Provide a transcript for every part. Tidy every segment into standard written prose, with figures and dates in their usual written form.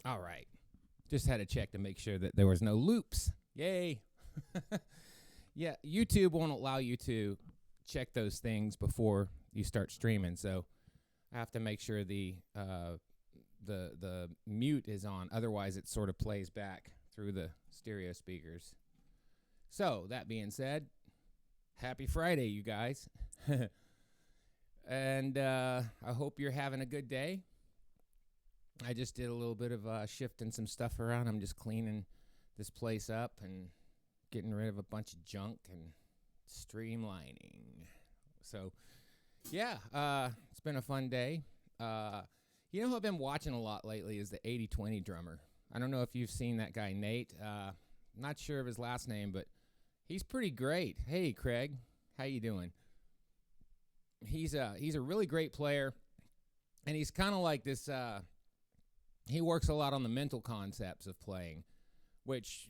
All right. Just had to check to make sure that there was no loops. Yay. Yeah, YouTube won't allow you to check those things before you start streaming, so I have to make sure the mute is on. Otherwise, it sort of plays back through the stereo speakers. So, that being said, happy Friday, you guys. And I hope you're having a good day. I just did a little bit of shifting some stuff around. I'm just cleaning this place up and getting rid of a bunch of junk and streamlining. So, yeah, it's been a fun day. You know who I've been watching a lot lately is the 80/20 drummer. I don't know if you've seen that guy, Nate. Not sure of his last name, but he's pretty great. Hey, Craig, how you doing? He's a really great player, and he's kind of like this. He works a lot on the mental concepts of playing, which,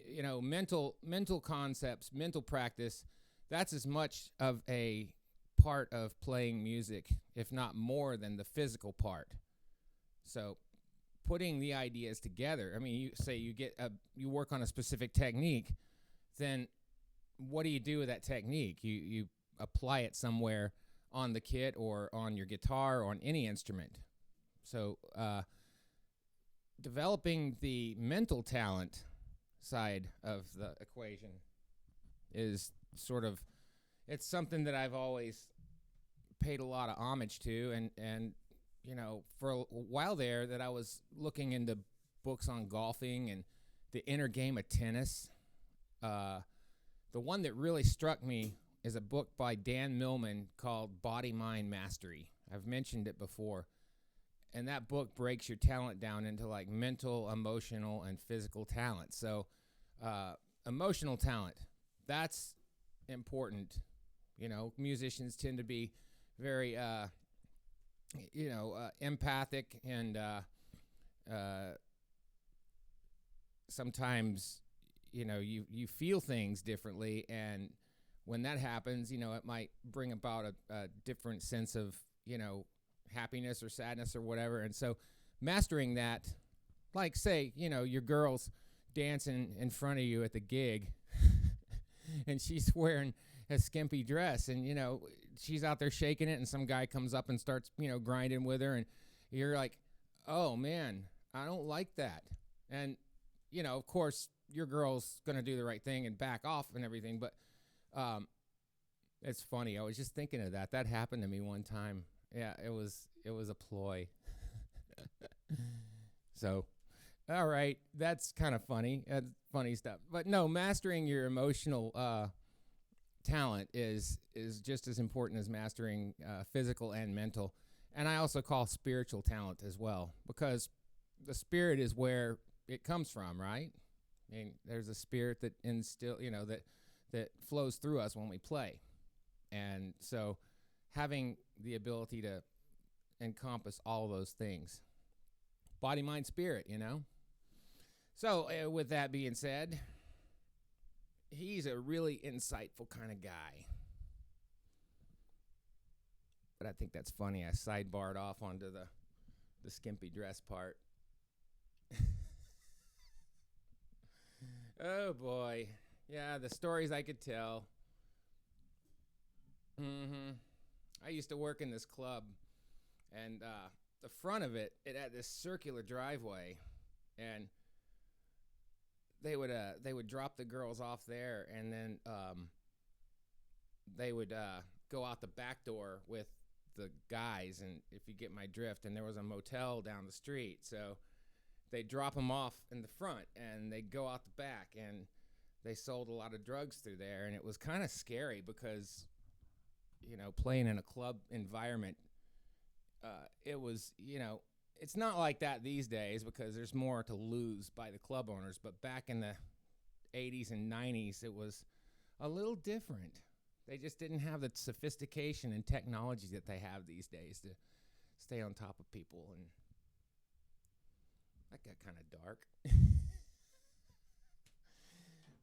you know, mental concepts, mental practice. That's as much of a part of playing music, if not more, than the physical part. So, putting the ideas together. I mean, you say you work on a specific technique, then what do you do with that technique? You apply it somewhere on the kit or on your guitar or on any instrument. So, developing the mental talent side of the equation is sort of, it's something that I've always paid a lot of homage to, and you know, for a while there that I was looking into books on golfing and the inner game of tennis. The one that really struck me is a book by Dan Millman called Body Mind Mastery. I've mentioned it before. And that book breaks your talent down into like mental, emotional, and physical talent. So, emotional talent, that's important. You know, musicians tend to be very, empathic and sometimes, you know, you feel things differently. And when that happens, you know, it might bring about a different sense of, you know, happiness or sadness or whatever. And so mastering that, like, say, you know, your girl's dancing in front of you at the gig and she's wearing a skimpy dress, and, you know, she's out there shaking it, and some guy comes up and starts, you know, grinding with her, and you're like, oh man, I don't like that. And, you know, of course your girl's gonna do the right thing and back off and everything, but it's funny, I was just thinking of that happened to me one time. Yeah, it was a ploy. So, all right, that's kind of funny. That's funny stuff. But no, mastering your emotional talent is just as important as mastering physical and mental. And I also call spiritual talent as well, because the spirit is where it comes from, right? I mean, there's a spirit that that flows through us when we play. And so having the ability to encompass all those things. Body, mind, spirit, you know? So, with that being said, he's a really insightful kind of guy. But I think that's funny. I sidebarred off onto the skimpy dress part. Oh, boy. Yeah, the stories I could tell. I used to work in this club, and the front of it had this circular driveway, and they would drop the girls off there, and then they would go out the back door with the guys, and if you get my drift, and there was a motel down the street, so they'd drop them off in the front, and they'd go out the back, and they sold a lot of drugs through there, and it was kind of scary because, you know, playing in a club environment, it was, you know, it's not like that these days because there's more to lose by the club owners. But back in the 80s and 90s, it was a little different. They just didn't have the sophistication and technology that they have these days to stay on top of people. And that got kind of dark.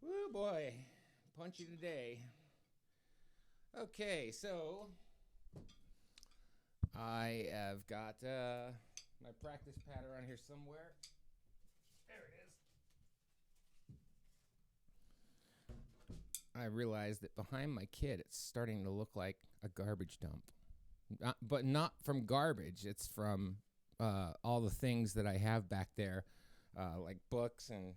Woo, boy. Punchy today. Okay, so I have got my practice pad around here somewhere. There it is. I realized that behind my kit, it's starting to look like a garbage dump. But not from garbage. It's from all the things that I have back there, like books and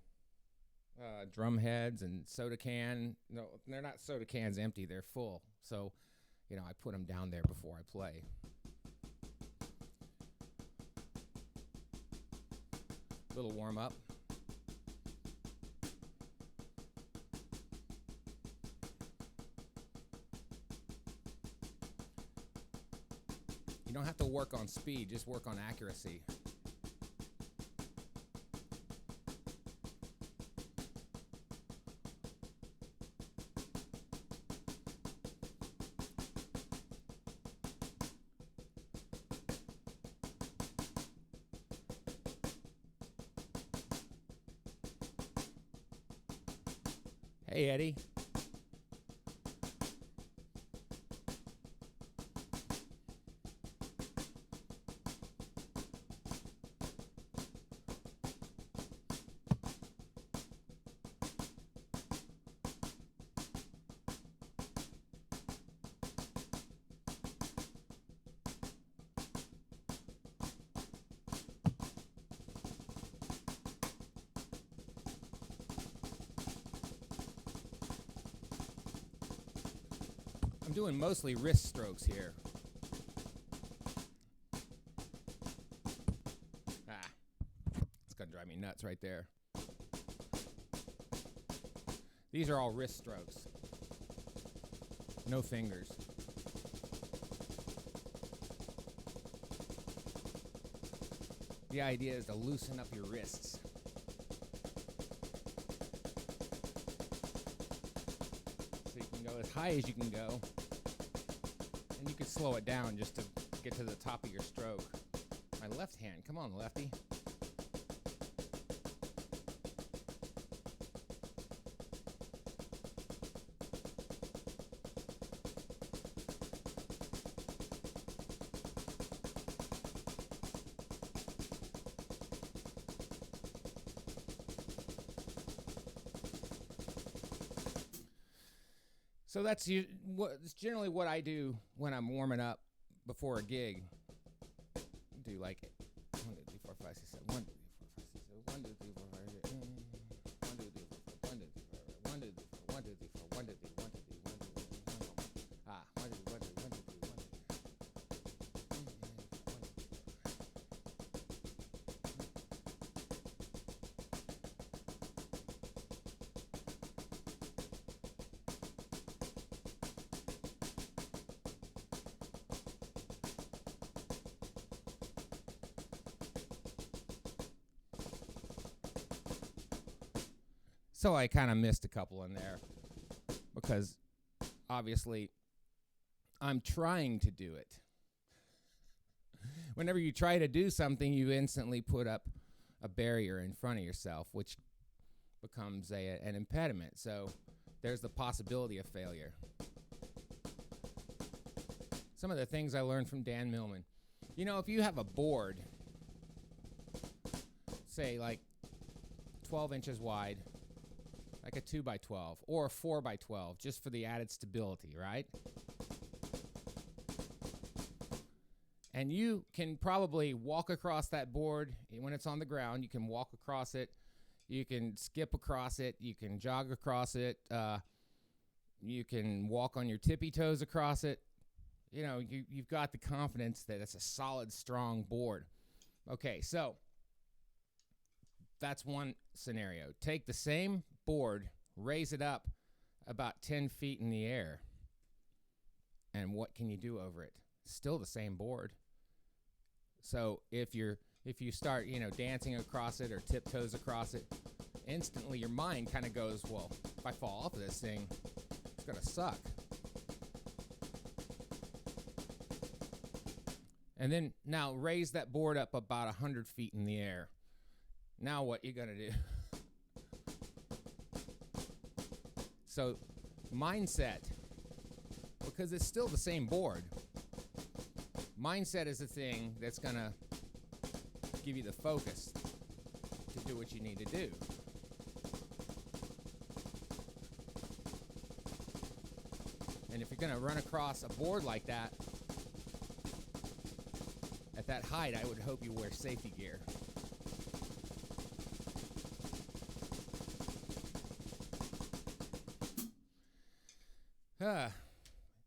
drum heads and soda can. No, they're not soda cans empty. They're full. So, I put them down there before I play. Little warm up. You don't have to work on speed, just work on accuracy. Hey, Eddie. I'm doing mostly wrist strokes here. It's gonna drive me nuts right there. These are all wrist strokes. No fingers. The idea is to loosen up your wrists. So you can go as high as you can go. And you can slow it down just to get to the top of your stroke. My left hand, come on, lefty. So that's generally what I do when I'm warming up before a gig. Do like 1, 2, 3, 4, 5, 6, 7. 1, 2, 3, 4, 5, 6, 7. 1, 2, 3, 4, 5, 1, 2, 3, 4, 1, 2, 3, 4, 1, 2, 3, 4, 1, 2, 3, 1, 2, 3, 1, 2, 3, 1, 2, 3, 1, 2, 3. 1, 2, 3, 1, 2, 3, 1, 2, 3, 1, 2, 3. So I kind of missed a couple in there because obviously I'm trying to do it. Whenever you try to do something, you instantly put up a barrier in front of yourself, which becomes an impediment. So there's the possibility of failure. Some of the things I learned from Dan Millman. If you have a board, say like 12 inches wide, like a 2x12 or a 4x12, just for the added stability, right? And you can probably walk across that board when it's on the ground. You can walk across it. You can skip across it. You can jog across it. You can walk on your tippy toes across it. You've got the confidence that it's a solid, strong board. Okay, so that's one scenario. Take the same board, raise it up about 10 feet in the air, and what can you do over it? Still the same board. So if you start, dancing across it or tiptoes across it, instantly your mind kind of goes, well, if I fall off of this thing, it's going to suck. And then now raise that board up about 100 feet in the air. Now what you going to do? So mindset, because it's still the same board, mindset is the thing that's going to give you the focus to do what you need to do. And if you're going to run across a board like that, at that height, I would hope you wear safety gear.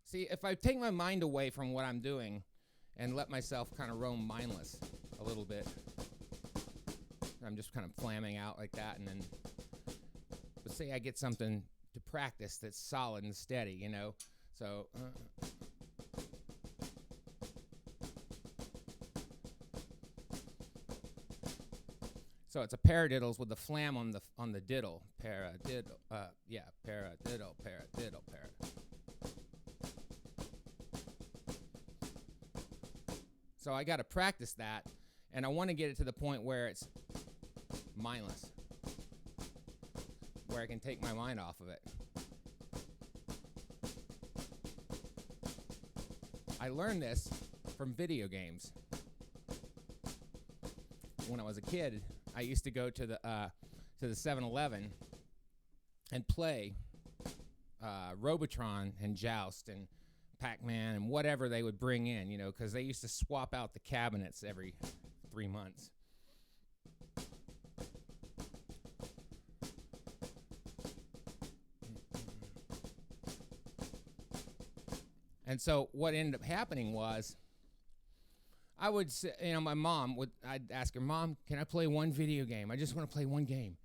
See, if I take my mind away from what I'm doing and let myself kind of roam mindless a little bit, I'm just kind of flamming out like that, and then let's say I get something to practice that's solid and steady, you know. So so it's a paradiddles with the flam on the diddle. Paradiddle, paradiddle, paradiddle, paradiddle. So I got to practice that, and I want to get it to the point where it's mindless, where I can take my mind off of it. I learned this from video games. When I was a kid, I used to go to the 7-Eleven and play Robotron and Joust and Pac-Man and whatever they would bring in, you know, because they used to swap out the cabinets every 3 months. And so what ended up happening was I would say, you know, I'd ask her, Mom, can I play one video game? I just want to play one game.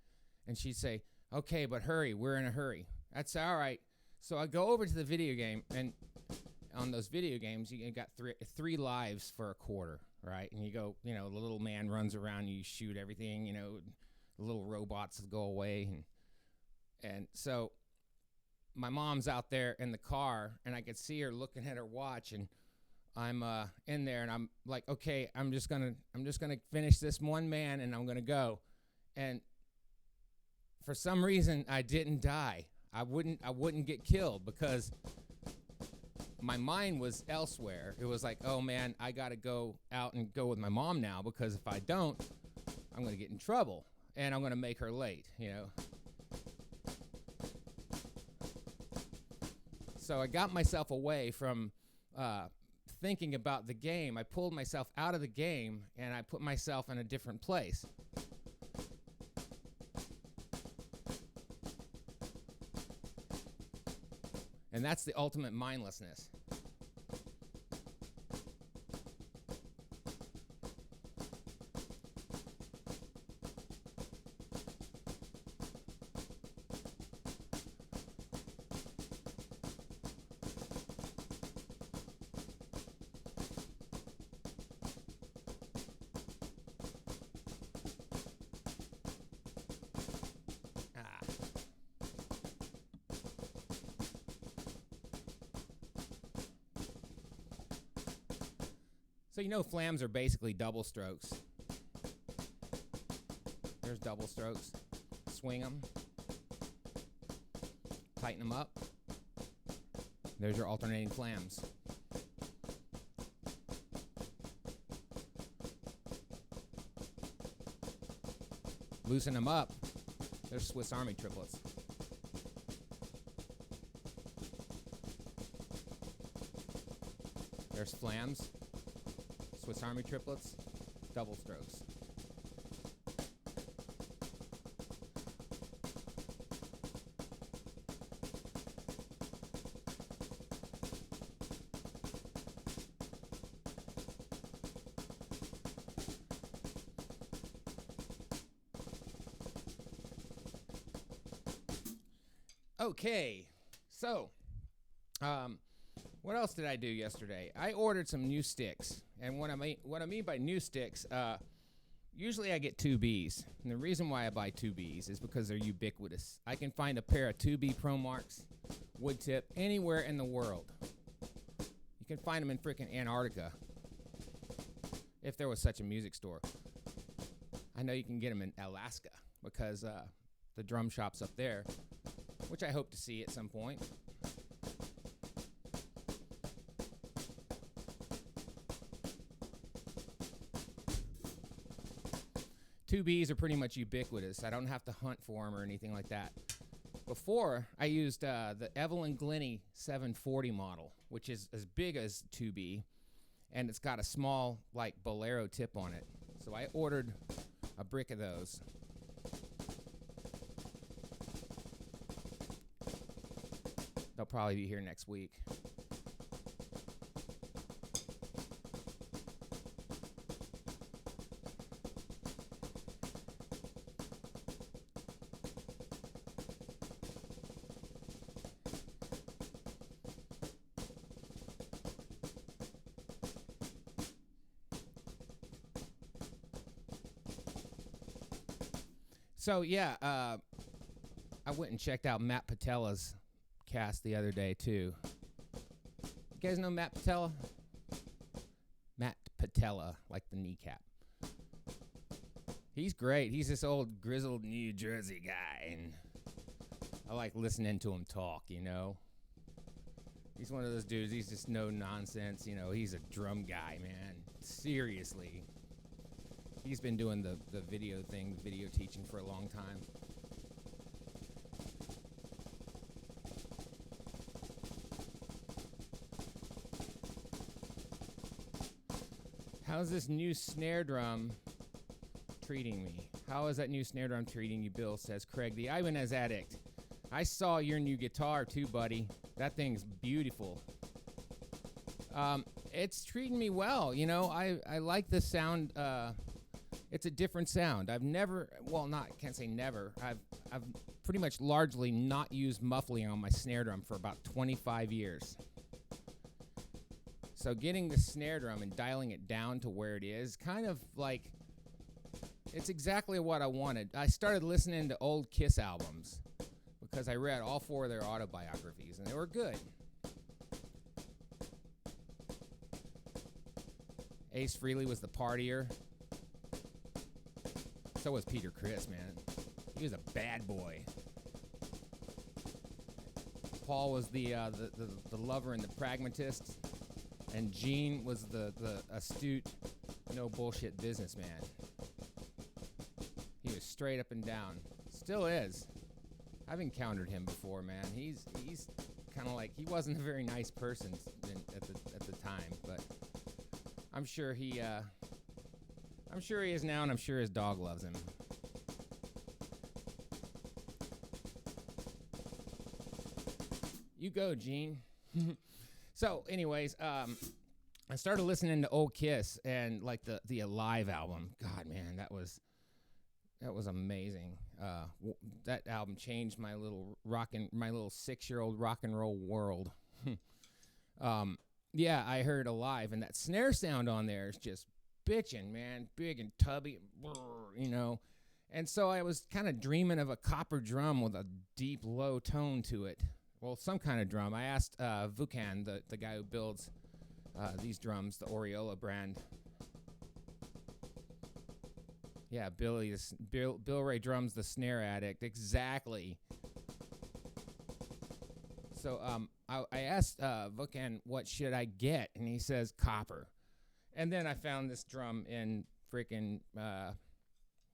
And she'd say, okay, but hurry, we're in a hurry. That's all right. So I go over to the video game, and on those video games, you got three lives for a quarter, right? And you go, you know, the little man runs around, you shoot everything, you know, the little robots go away. And so my mom's out there in the car, and I could see her looking at her watch, and I'm in there, and I'm like, okay, I'm just gonna finish this one man, and I'm gonna go. And for some reason, I didn't die. I wouldn't get killed because my mind was elsewhere. It was like, oh man, I gotta go out and go with my mom now, because if I don't, I'm gonna get in trouble, and I'm gonna make her late, you know. So I got myself away from thinking about the game. I pulled myself out of the game, and I put myself in a different place. And that's the ultimate mindlessness. So you know flams are basically double strokes. There's double strokes. Swing them. Tighten them up. There's your alternating flams. Loosen them up. There's Swiss Army triplets. There's flams. Swiss Army triplets, double strokes. Okay, so what else did I do yesterday? I ordered some new sticks. And what I mean by new sticks, usually I get 2Bs. And the reason why I buy 2Bs is because they're ubiquitous. I can find a pair of 2B Pro Marks wood tip anywhere in the world. You can find them in frickin' Antarctica, if there was such a music store. I know you can get them in Alaska because the drum shop's up there, which I hope to see at some point. 2Bs are pretty much ubiquitous. I don't have to hunt for them or anything like that. Before, I used the Evelyn Glennie 740 model, which is as big as 2B, and it's got a small, like, bolero tip on it. So I ordered a brick of those. They'll probably be here next week. So, yeah, I went and checked out Matt Patella's cast the other day, too. You guys know Matt Patella? Matt Patella, like the kneecap. He's great. He's this old grizzled New Jersey guy, and I like listening to him talk, you know? He's one of those dudes, he's just no nonsense, you know? He's a drum guy, man. Seriously. He's been doing the video thing, video teaching for a long time. How's this new snare drum treating me? How is that new snare drum treating you, Bill, says Craig, the Ibanez addict. I saw your new guitar too, buddy. That thing's beautiful. It's treating me well. You know, I like the sound. It's a different sound. I've never, well, can't say never. I've pretty much largely not used muffling on my snare drum for about 25 years. So getting the snare drum and dialing it down to where it is, kind of like, it's exactly what I wanted. I started listening to old Kiss albums because I read all 4 of their autobiographies, and they were good. Ace Frehley was the partier. So was Peter Criss, man. He was a bad boy. Paul was the lover and the pragmatist, and Gene was the astute, no bullshit businessman. He was straight up and down. Still is. I've encountered him before, man. He's kind of like, he wasn't a very nice person at the time, but I'm sure he is now, and I'm sure his dog loves him. You go, Gene. So, anyways, I started listening to old Kiss and like the Alive album. God, man, that was amazing. That album changed my little 6-year-old rock and roll world. Yeah, I heard Alive, and that snare sound on there is just bitchin', man, big and tubby, you know. And so I was kind of dreaming of a copper drum with a deep, low tone to it. Well, some kind of drum. I asked Vukan, the guy who builds these drums, the Oriola brand. Yeah, Bill Ray Drums, the snare addict. Exactly. So I asked Vukan, what should I get? And he says, copper. And then I found this drum in freaking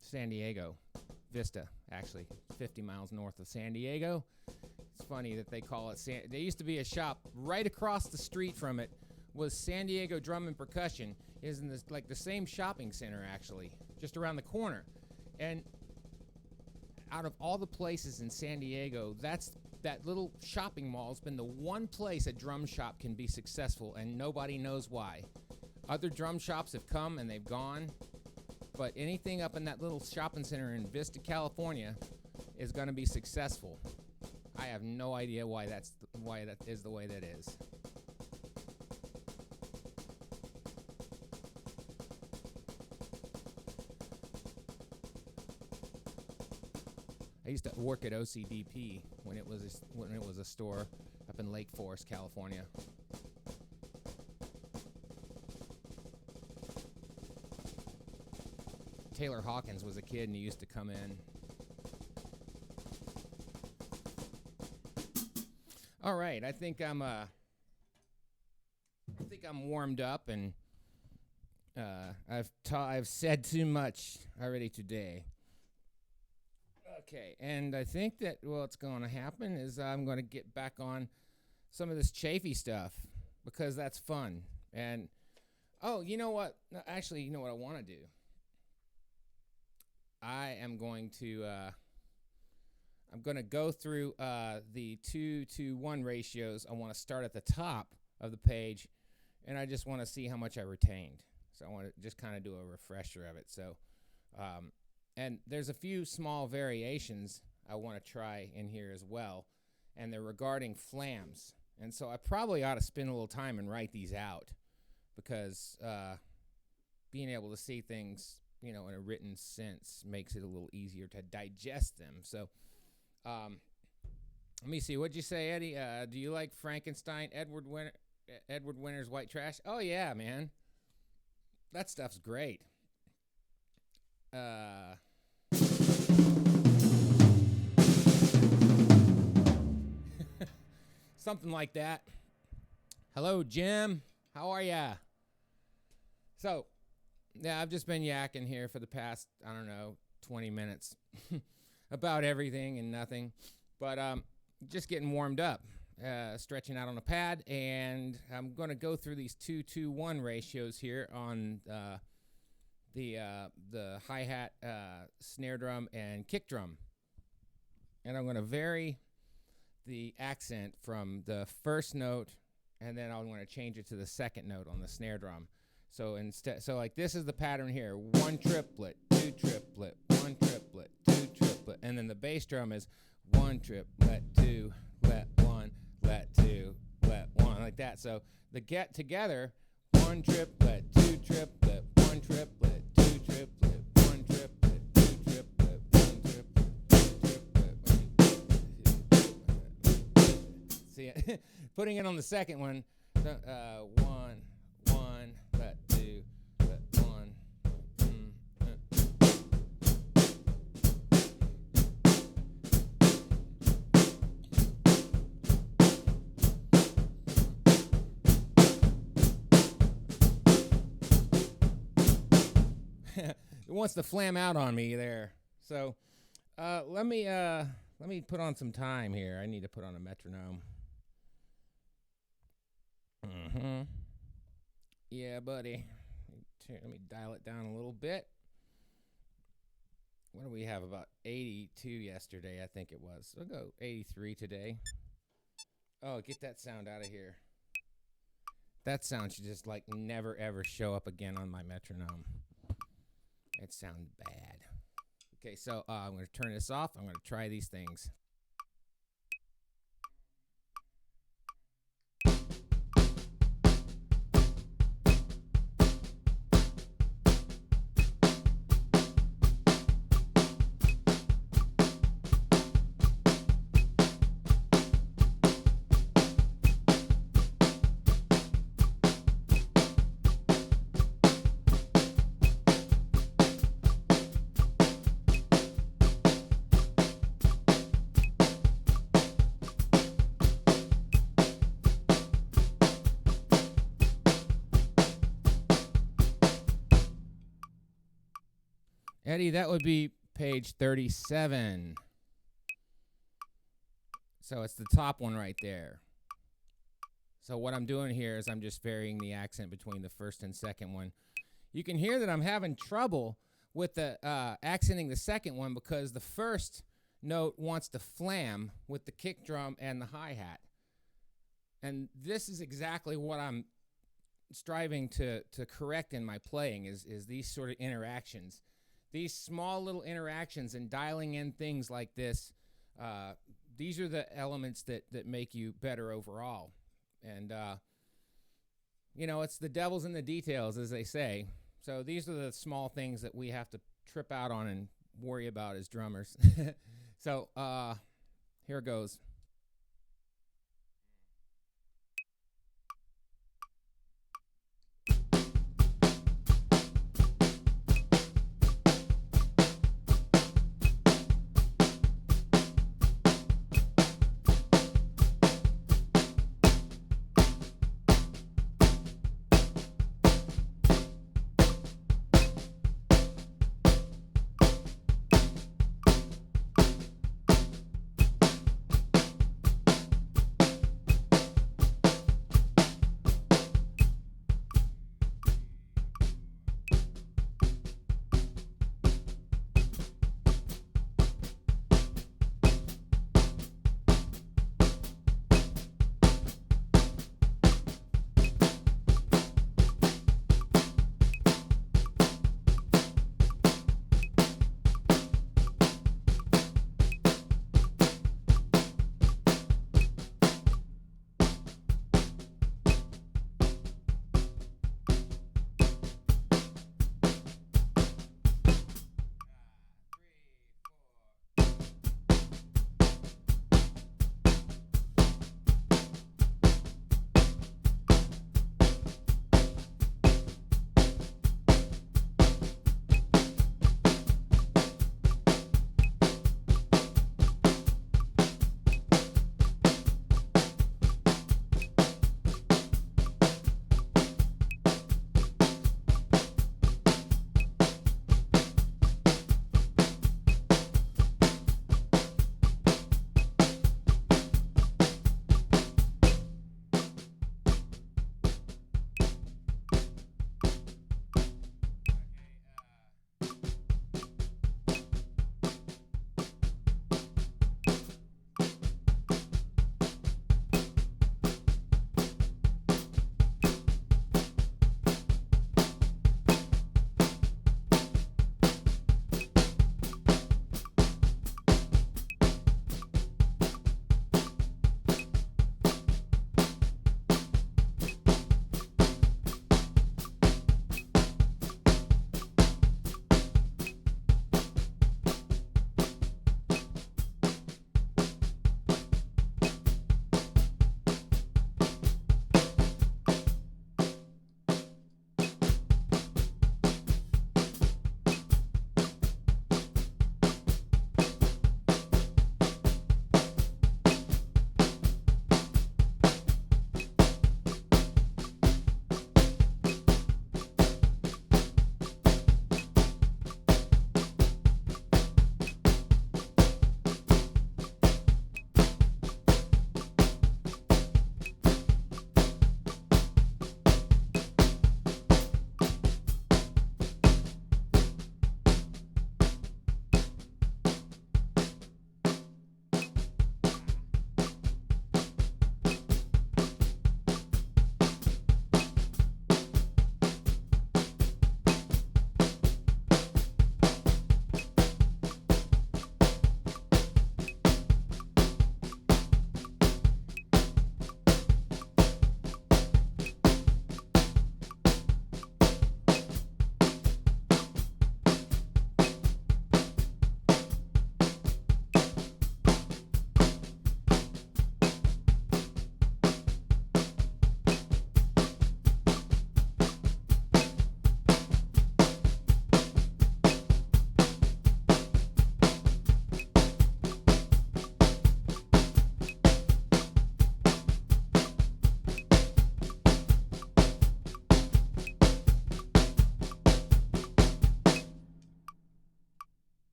San Diego, Vista, actually, 50 miles north of San Diego. It's funny that they call it there used to be a shop right across the street from it was San Diego Drum and Percussion. Is in this, like the same shopping center, actually, just around the corner. And out of all the places in San Diego, that little shopping mall has been the one place a drum shop can be successful, and nobody knows why. Other drum shops have come and they've gone, but anything up in that little shopping center in Vista, California, is going to be successful. I have no idea why that is the way that is. I used to work at OCDP when it was a store up in Lake Forest, California. Taylor Hawkins was a kid and he used to come in. All right, I think I'm warmed up and I've said too much already today. Okay, and I think that what's going to happen is I'm going to get back on some of this Chaffee stuff because that's fun. And oh, you know what? No, actually, you know what I want to do? I'm going to go through the 2-to-1 ratios. I want to start at the top of the page, and I just want to see how much I retained. So I want to just kind of do a refresher of it. So, and there's a few small variations I want to try in here as well, and they're regarding flams. And so I probably ought to spend a little time and write these out because being able to see things, in a written sense makes it a little easier to digest them. So let me see. What'd you say, Eddie? Do you like Frankenstein, Edward Winter's White Trash? Oh, yeah, man. That stuff's great. Something like that. Hello, Jim. How are ya? So, yeah, I've just been yakking here for the past, 20 minutes about everything and nothing. But just getting warmed up, stretching out on a pad, and I'm going to go through these 2-to-1 ratios here on the hi-hat, snare drum, and kick drum. And I'm going to vary the accent from the first note, and then I'm going to change it to the second note on the snare drum. So like this is the pattern here: 1 triplet, 2 triplet, 1 triplet, 2 triplet, and then the bass drum is 1 triplet, 2, let 1, let 2, let 1, like that. So the get together: 1 triplet, 2 triplet, 1 triplet, 2 triplet, 1 triplet, 2 triplet, 1 triplet, 2 triplet. See, putting it on the second one, 1, 1, let 2, let 1. It wants to flam out on me there. So let me put on some time here. I need to put on a metronome. Yeah, buddy. Let me dial it down a little bit. What do we have? About 82 yesterday, I think it was. We'll go 83 today. Oh, get that sound out of here. That sound should just never ever show up again on my metronome. It sounds bad. Okay, so I'm going to turn this off. I'm going to try these things. Eddie, that would be page 37. So it's the top one right there. So what I'm doing here is I'm just varying the accent between the first and second one. You can hear that I'm having trouble with the accenting the second one because the first note wants to flam with the kick drum and the hi-hat. And this is exactly what I'm striving to correct in my playing is these sort of interactions. These small little interactions and dialing in things like this, these are the elements that make you better overall. And, it's the devil's in the details, as they say. So these are the small things that we have to trip out on and worry about as drummers. So here goes.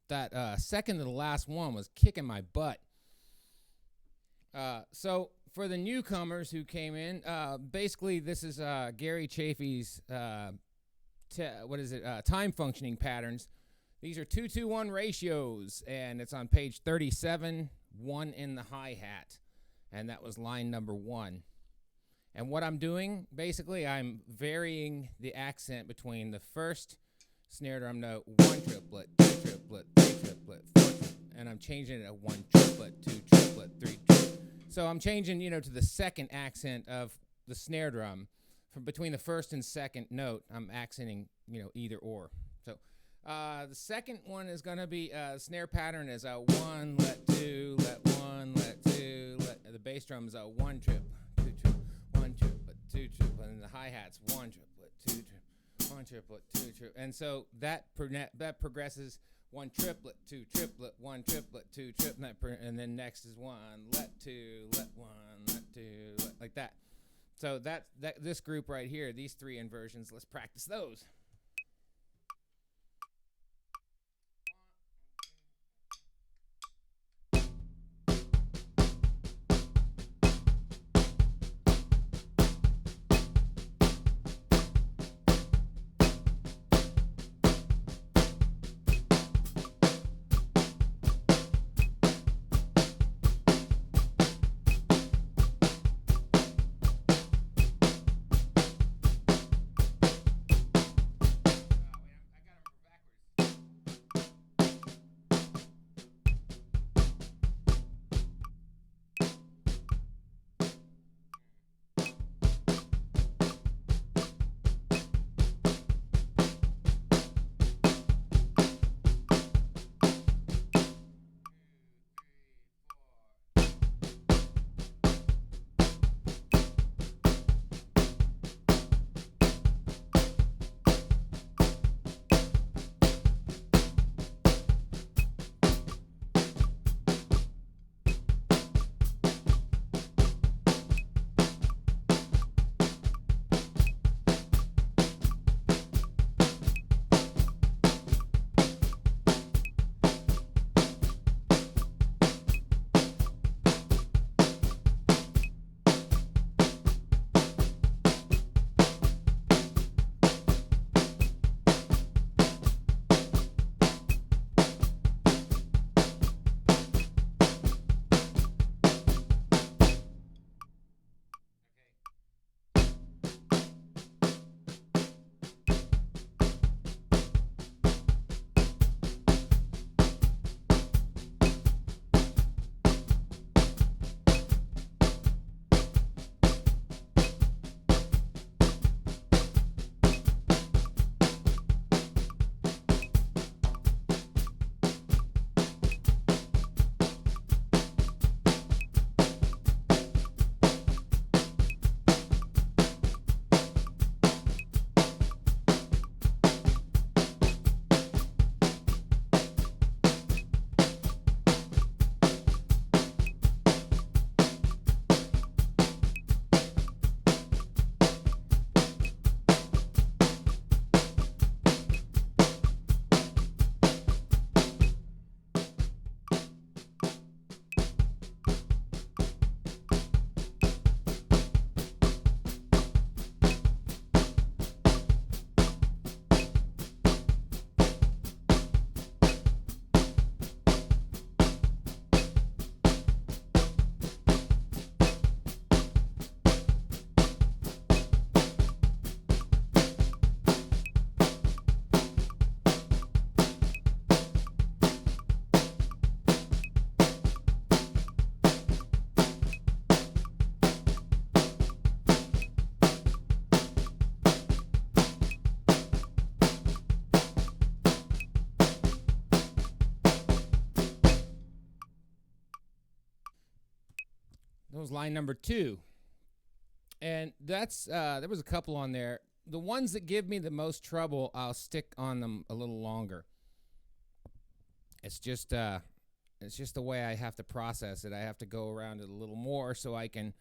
that second to the last one was kicking my butt. So for the newcomers who came in, basically this is Gary Chaffee's time functioning patterns. These are 2-to-1 ratios, and it's on page 37, 1 in the hi-hat, and that was line number 1. And what I'm doing, basically, I'm varying the accent between the first snare drum note, 1 triplet, 2 triplet, 3 triplet, 4 triplet, and I'm changing it to 1 triplet, 2 triplet, 3 triplet. So I'm changing, to the second accent of the snare drum. From between the first and second note, I'm accenting, either or. So the second one is going to be snare pattern is a 1, let 2, let 1, let 2, let. The bass drum is a 1 trip, 2 trip, 1 triplet, 2 triplet, and the hi-hat's 1 triplet, 2 trip, 1 triplet, 2 trip. And so that progresses 1 triplet, 2 triplet, 1 triplet, 2 triplet, and then next is 1, let 2, let 1, let 2, like that. So that this group right here, these 3 inversions, let's practice those. That was line number 2. And that's there was a couple on there. The ones that give me the most trouble, I'll stick on them a little longer. It's just the way I have to process it. I have to go around it a little more so I can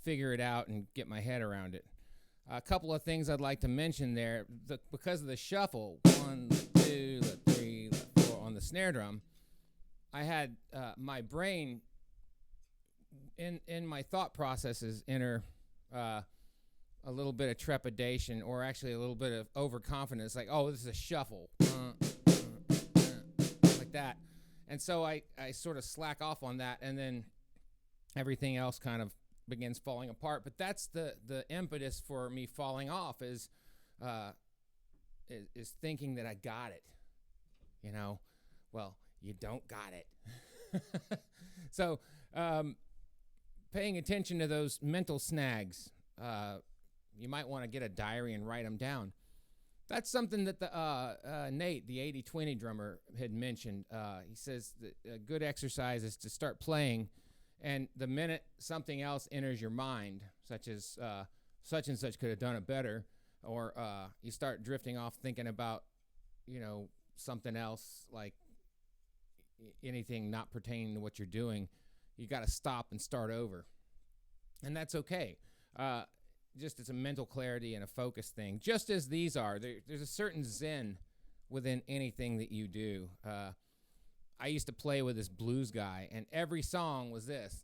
figure it out and get my head around it. A couple of things I'd like to mention there. Because of the shuffle, 1, 2, 3, 4 on the snare drum, I had my brain in my thought processes enter a little bit of trepidation, or actually a little bit of overconfidence, like, oh, this is a shuffle, like that. And so I sort of slack off on that, and then everything else kind of begins falling apart. But that's the impetus for me falling off is thinking that I got it. Well, you don't got it. So paying attention to those mental snags. You might want to get a diary and write them down. That's something that the Nate, the 80-20 drummer, had mentioned. He says that a good exercise is to start playing, and the minute something else enters your mind, such as such and such could have done it better, or you start drifting off thinking about, something else, like anything not pertaining to what you're doing, you got to stop and start over. And that's okay. Just it's a mental clarity and a focus thing, just as these are. There's a certain zen within anything that you do. I used to play with this blues guy, and every song was this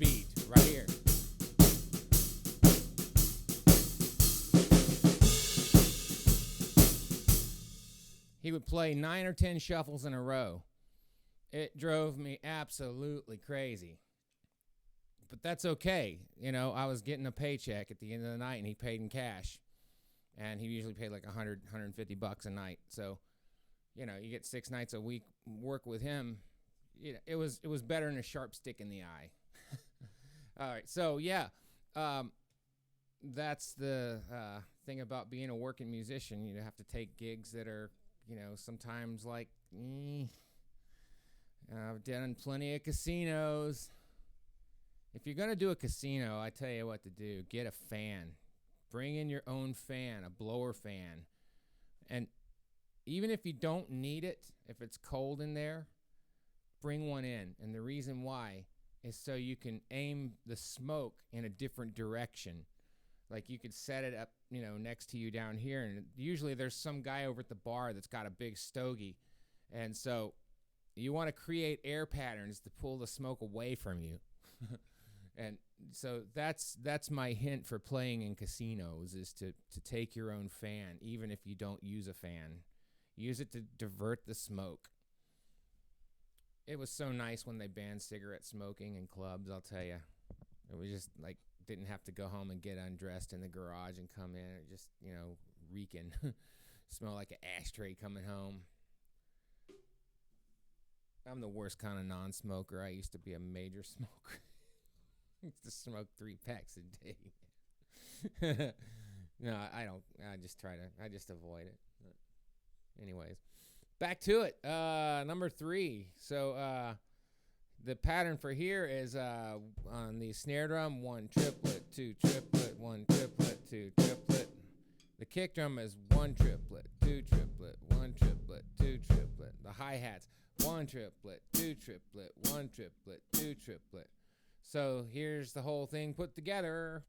beat right here. He would play 9 or 10 shuffles in a row. It drove me absolutely crazy. But that's okay. I was getting a paycheck at the end of the night, and he paid in cash. And he usually paid like $100, $150 a night. So, you get 6 nights a week work with him. It was better than a sharp stick in the eye. All right. So, yeah, that's the thing about being a working musician. You have to take gigs that are, sometimes like, I've done plenty of casinos. If you're going to do a casino, I tell you what to do. Get a fan. Bring in your own fan, a blower fan. And even if you don't need it, if it's cold in there, bring one in. And the reason why is so you can aim the smoke in a different direction. Like you could set it up, next to you down here. And usually there's some guy over at the bar that's got a big stogie. And so you want to create air patterns to pull the smoke away from you. And so that's my hint for playing in casinos, is to take your own fan, even if you don't use a fan. Use it to divert the smoke. It was so nice when they banned cigarette smoking in clubs, I'll tell you. It was just like, didn't have to go home and get undressed in the garage and come in. It just, reeking. Smell like an ashtray coming home. I'm the worst kind of non-smoker. I used to be a major smoker. I used to smoke 3 packs a day. No, I don't. I just avoid it. But anyways, back to it. Number 3. So the pattern for here is on the snare drum, 1 triplet, 2 triplet, 1 triplet, 2 triplet. The kick drum is 1 triplet, 2 triplet, 1 triplet, 2 triplet. The hi-hats, 1 triplet, 2 triplet, 1 triplet, 2 triplet. So here's the whole thing put together.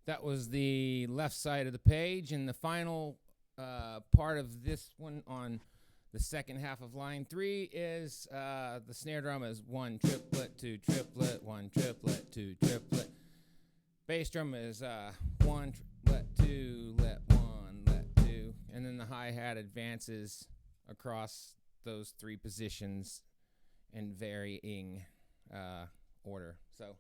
That was the left side of the page, and the final part of this one on the second half of line 3 is the snare drum is 1 triplet, 2 triplet, 1 triplet, 2 triplet. Bass drum is 1 let 2 let 1 let 2, and then the hi-hat advances across those 3 positions in varying order. So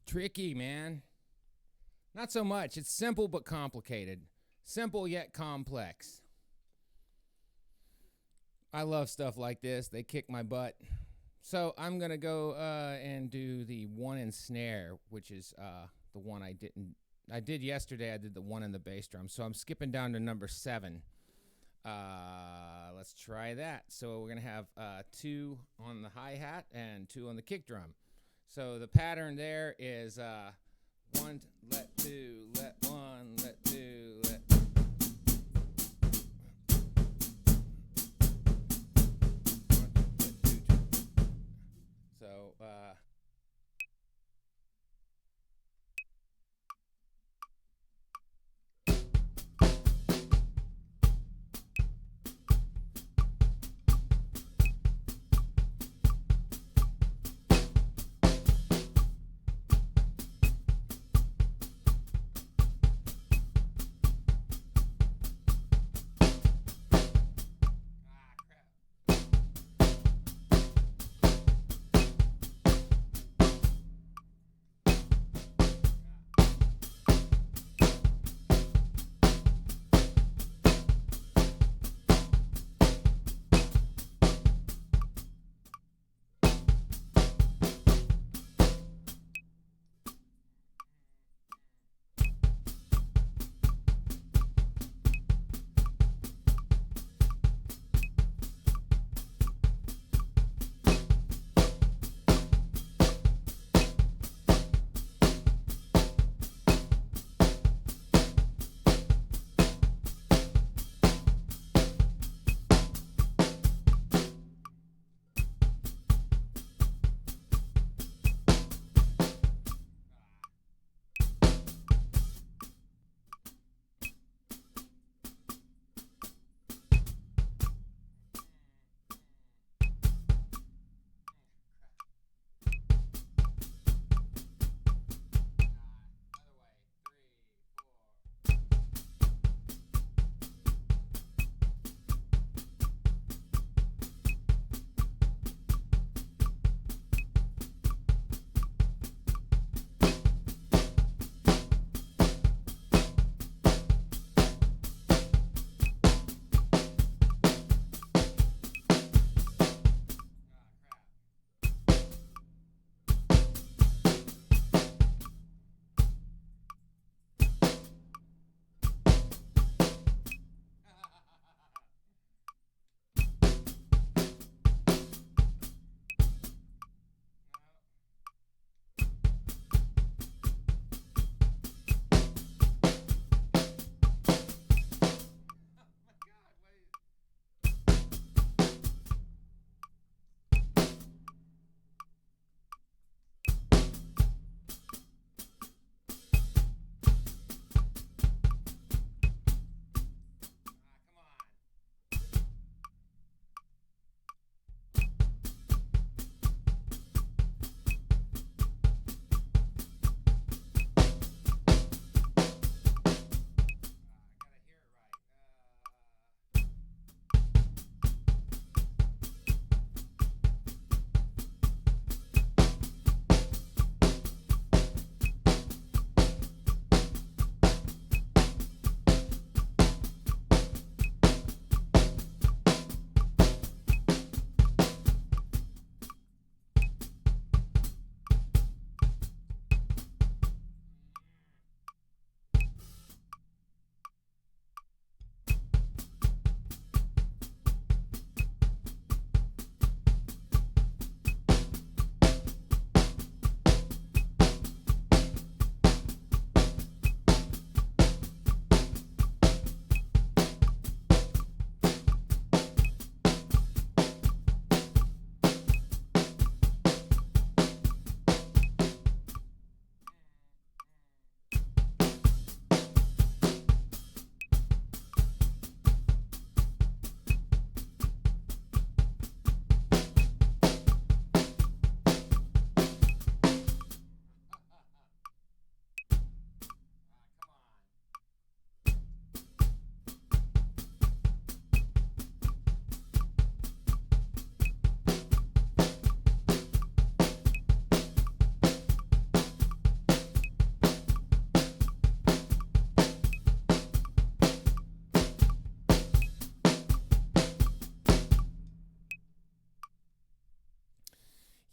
tricky, man. Not so much. It's simple but complicated. Simple yet complex. I love stuff like this. They kick my butt. So I'm going to go and do the 1 in snare, which is the one I did yesterday. I did the 1 in the bass drum. So I'm skipping down to number 7. Let's try that. So we're going to have 2 on the hi-hat and 2 on the kick drum. So the pattern there is 1 let 2 let 1 let 2 let. So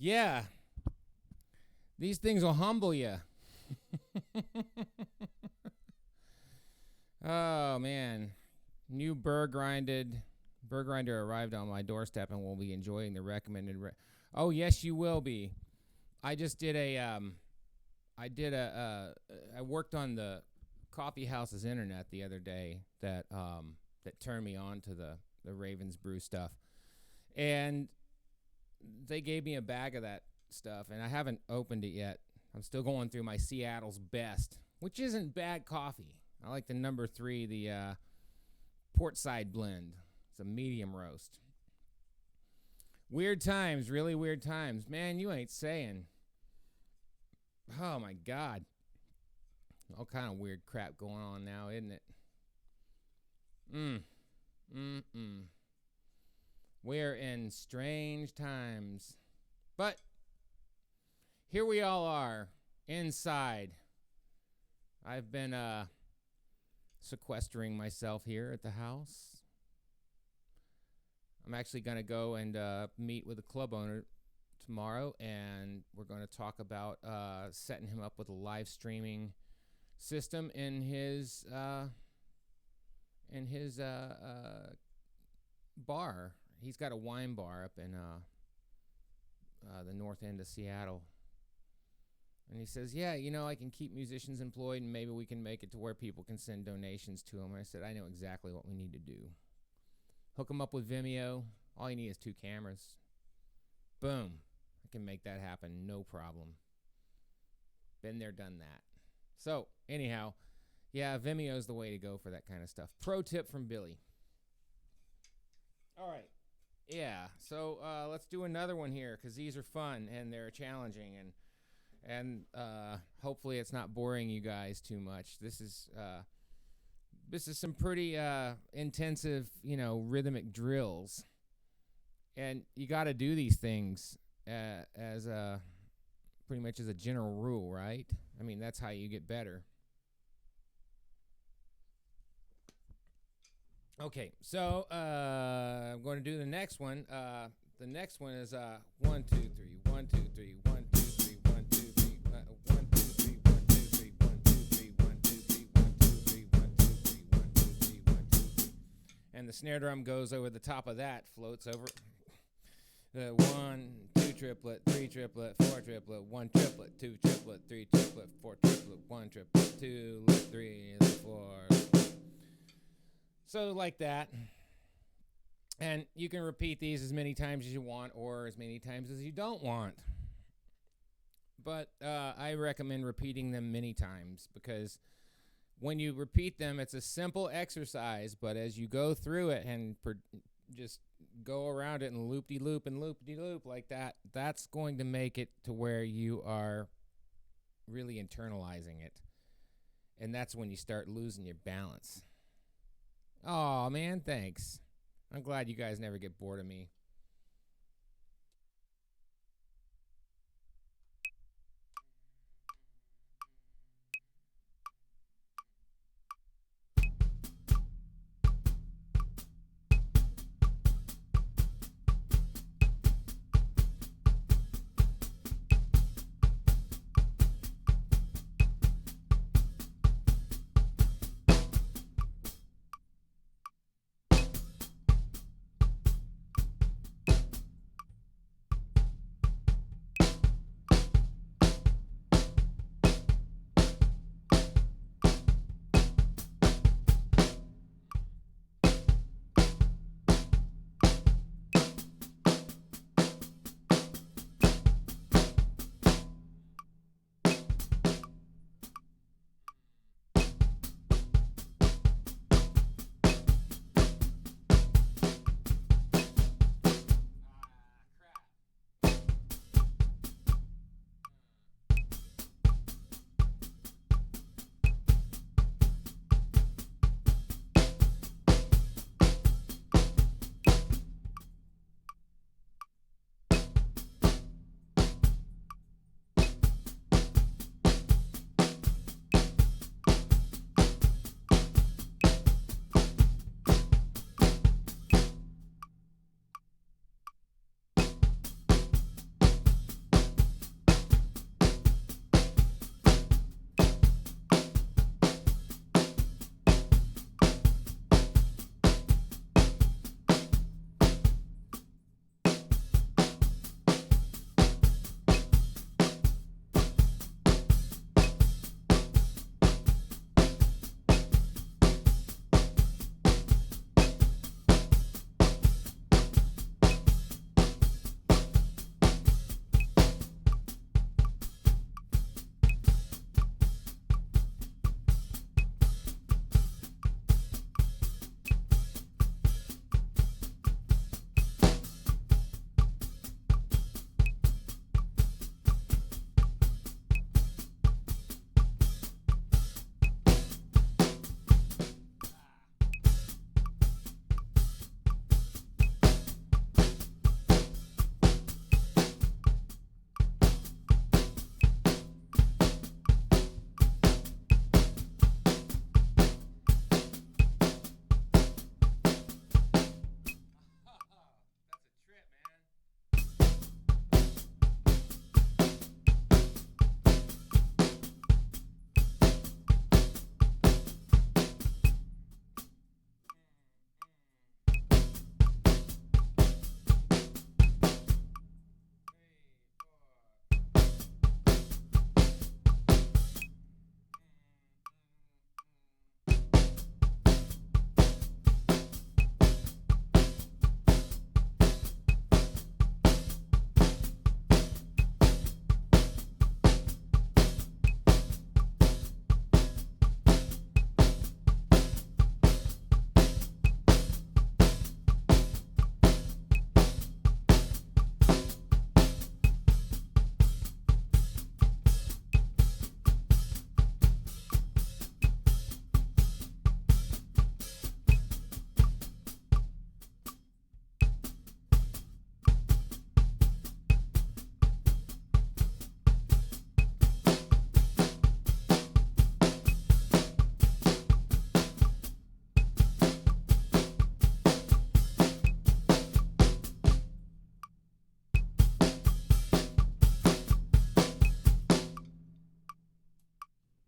Yeah, these things will humble you. Oh man, new burr grinder arrived on my doorstep, and we'll be enjoying the recommended. Oh yes, you will be. I just did I worked on the coffee house's internet the other day that turned me on to the Ravens Brew stuff, and they gave me a bag of that stuff, and I haven't opened it yet. I'm still going through my Seattle's Best, which isn't bad coffee. I like the number 3, the Portside blend. It's a medium roast. Weird times, really weird times. Man, you ain't saying. Oh, my God. All kind of weird crap going on now, isn't it? We're in strange times. But here we all are, inside. I've been sequestering myself here at the house. I'm actually going to go and meet with a club owner tomorrow, and we're going to talk about setting him up with a live streaming system in his bar. He's got a wine bar up in the north end of Seattle. And he says, yeah, I can keep musicians employed, and maybe we can make it to where people can send donations to him. And I said, I know exactly what we need to do. Hook him up with Vimeo. All you need is 2 cameras. Boom. I can make that happen, no problem. Been there, done that. So, anyhow, yeah, Vimeo's the way to go for that kind of stuff. Pro tip from Billy. All right. Yeah, so let's do another one here, because these are fun and they're challenging, and hopefully it's not boring you guys too much. This is some pretty intensive, rhythmic drills, and you got to do these things as pretty much as a general rule, right? I mean, that's how you get better. Okay, so I'm going to do the next one. The next one is 1, 2, 3, 1, 2, 3, 1, 2, 3, 1, 2, 3, 1, 2, 3, 1, 2, 3, 1, 2, 3, 1, 2, 3, 1, 2, 3, 1, 2, 3, 1, 2, 3, 1, 2, 3. And the snare drum goes over the top of that, floats over the 1, 2 triplet, 3 triplet, 4 triplet, 1 triplet, 2 triplet, 3 triplet, 4 triplet, 1 triplet, 2, 3, 4. So like that. And you can repeat these as many times as you want or as many times as you don't want. But I recommend repeating them many times, because when you repeat them, it's a simple exercise, but as you go through it and just go around it and loop-de-loop and loop-de-loop like that, that's going to make it to where you are really internalizing it. And that's when you start losing your balance. Oh man, thanks. I'm glad you guys never get bored of me.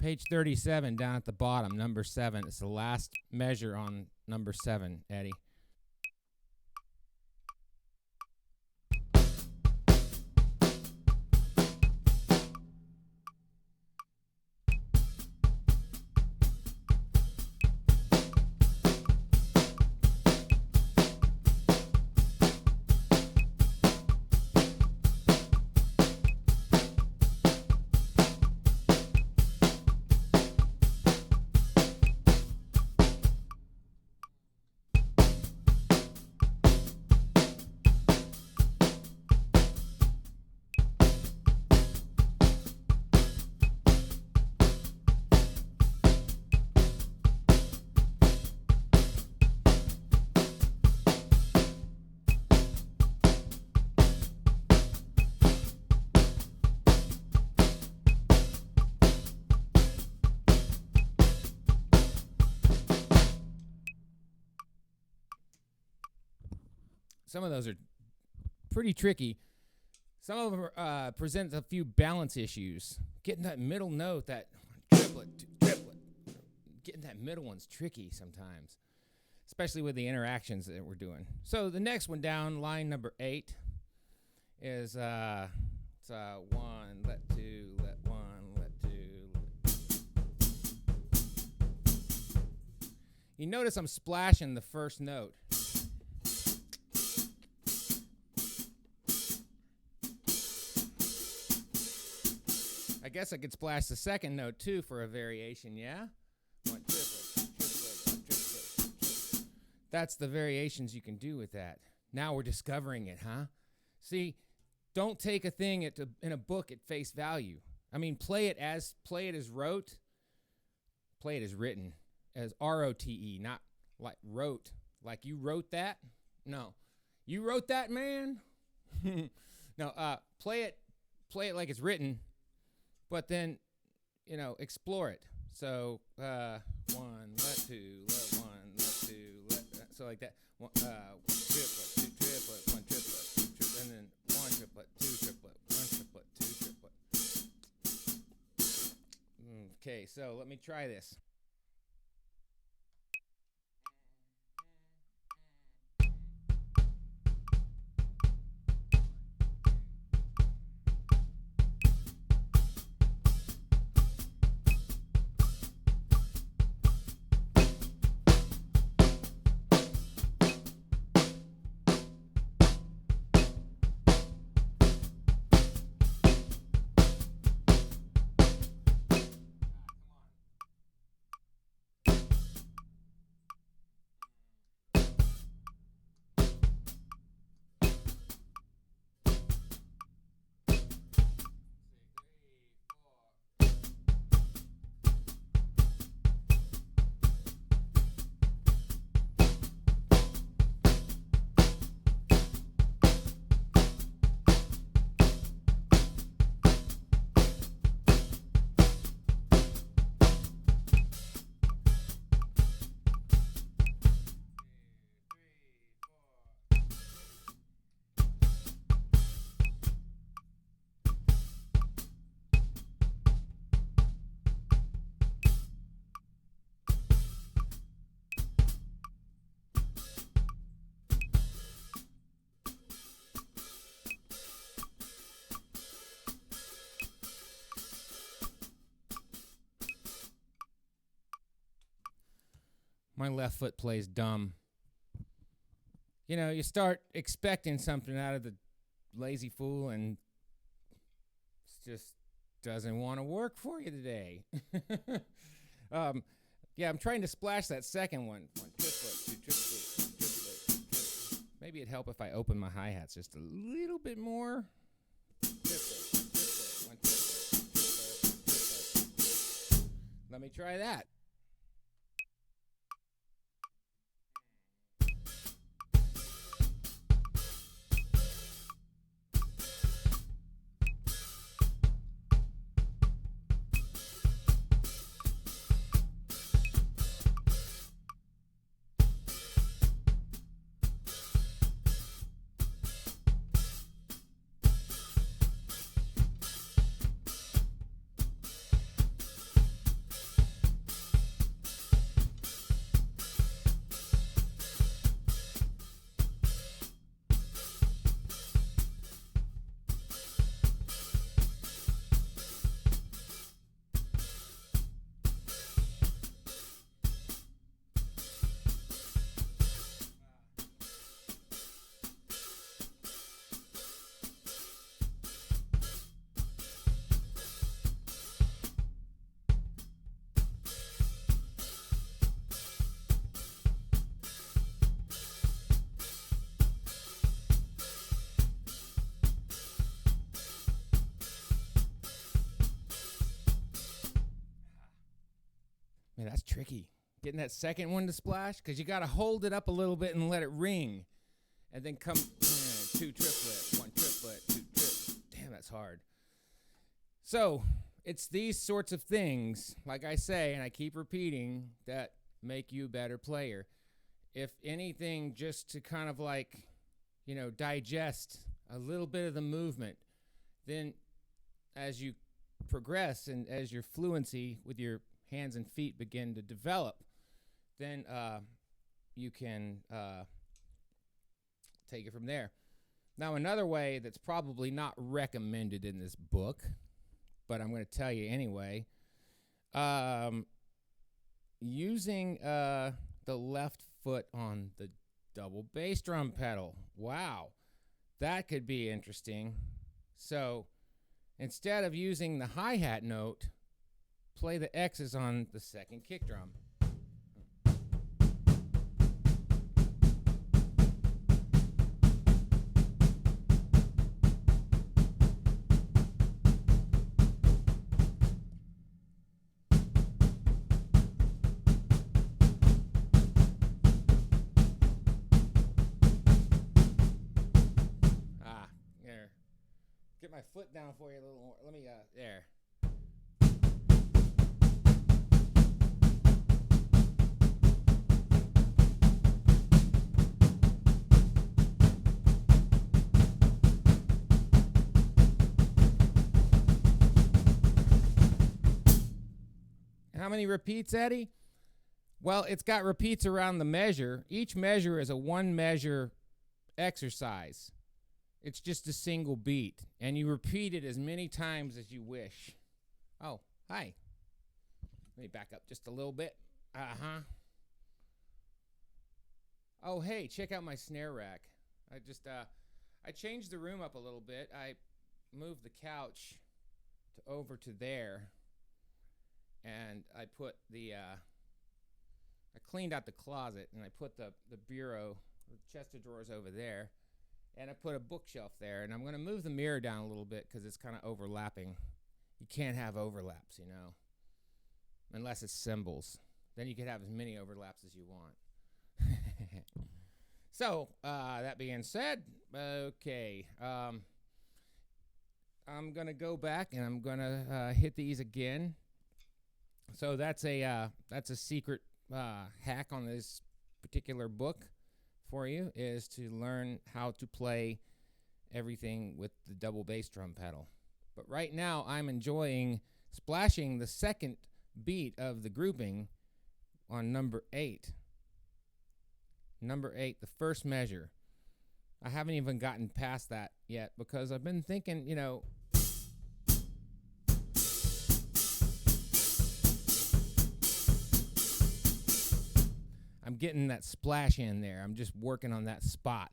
Page 37 down at the bottom, number 7. It's the last measure on number 7, Eddie. Some of those are pretty tricky. Some of them present a few balance issues. Getting that middle note, that triplet, getting that middle one's tricky sometimes, especially with the interactions that we're doing. So the next one down, line number 8, is it's 1, let 2, let 1, let 2. You notice I'm splashing the first note. I guess I could splash the second note too for a variation, yeah? 1 triplet, triplet, 1 triplet. That's the variations you can do with that. Now we're discovering it, huh? See, don't take a thing in a book at face value. I mean, play it as wrote. Play it as written, as R-O-T-E, not like wrote. Like you wrote that? No. You wrote that, man? No, play it like it's written. But then, explore it. So, 1, let 2, let 1, let 2, let so like that. 1 triplet, 2 triplet, 1 triplet, 2 triplet, and then 1 triplet, 2 triplet, 1 triplet, 2 triplet. Okay, so let me try this. My left foot plays dumb. You start expecting something out of the lazy fool, and it just doesn't want to work for you today. Yeah, I'm trying to splash that second one. 1 triplet, 2 triplet, 1 triplet, 2 triplet. Maybe it'd help if I opened my hi-hats just a little bit more. Triplet, triplet, 1 triplet, triplet. Let me try that. That's tricky. Getting that second one to splash, because you got to hold it up a little bit and let it ring. And then come, 2 triplet, 1 triplet, 2 triplet. Damn, that's hard. So, it's these sorts of things, like I say, and I keep repeating, that make you a better player. If anything, just to kind of like, digest a little bit of the movement, then as you progress and as your fluency with your hands and feet begin to develop, then you can take it from there. Now, another way that's probably not recommended in this book, but I'm going to tell you anyway, using the left foot on the double bass drum pedal. Wow, that could be interesting. So instead of using the hi-hat note, play the X's on the second kick drum. Get my foot down for you a little more. Let me, there. How many repeats, Eddie? Well, it's got repeats around the measure. Each measure is a 1 measure exercise. It's just a single beat, and you repeat it as many times as you wish. Oh, hi. Let me back up just a little bit. Uh-huh. Oh, hey, check out my snare rack. I changed the room up a little bit. I moved the couch over to there, and I put I cleaned out the closet, and I put the bureau, the chest of drawers over there. And I put a bookshelf there, and I'm going to move the mirror down a little bit because it's kind of overlapping. You can't have overlaps, unless it's cymbals. Then you can have as many overlaps as you want. So, that being said, okay, I'm going to go back, and I'm going to hit these again. So that's a secret hack on this particular book for you, is to learn how to play everything with the double bass drum pedal. But right now I'm enjoying splashing the second beat of the grouping on number 8. Number 8, the first measure. I haven't even gotten past that yet because I've been thinking, I'm getting that splash in there. I'm just working on that spot.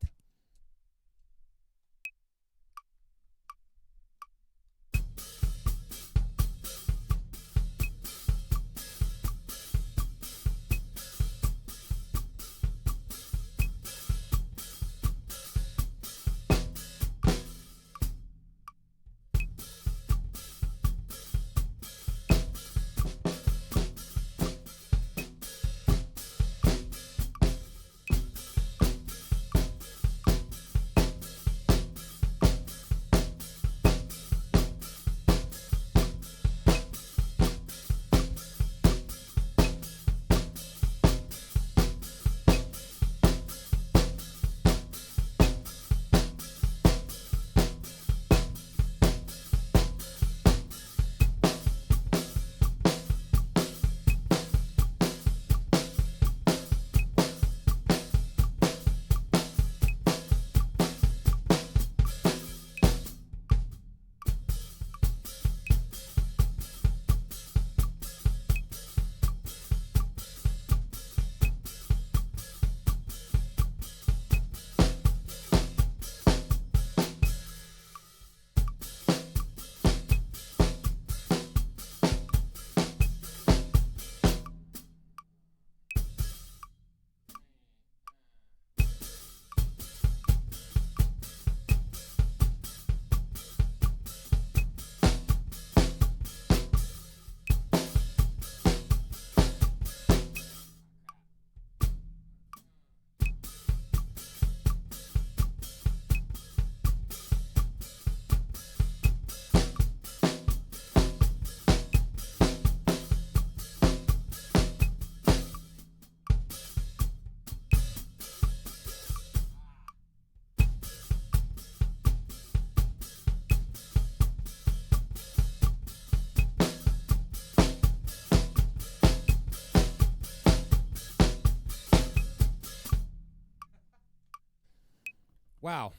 Wow.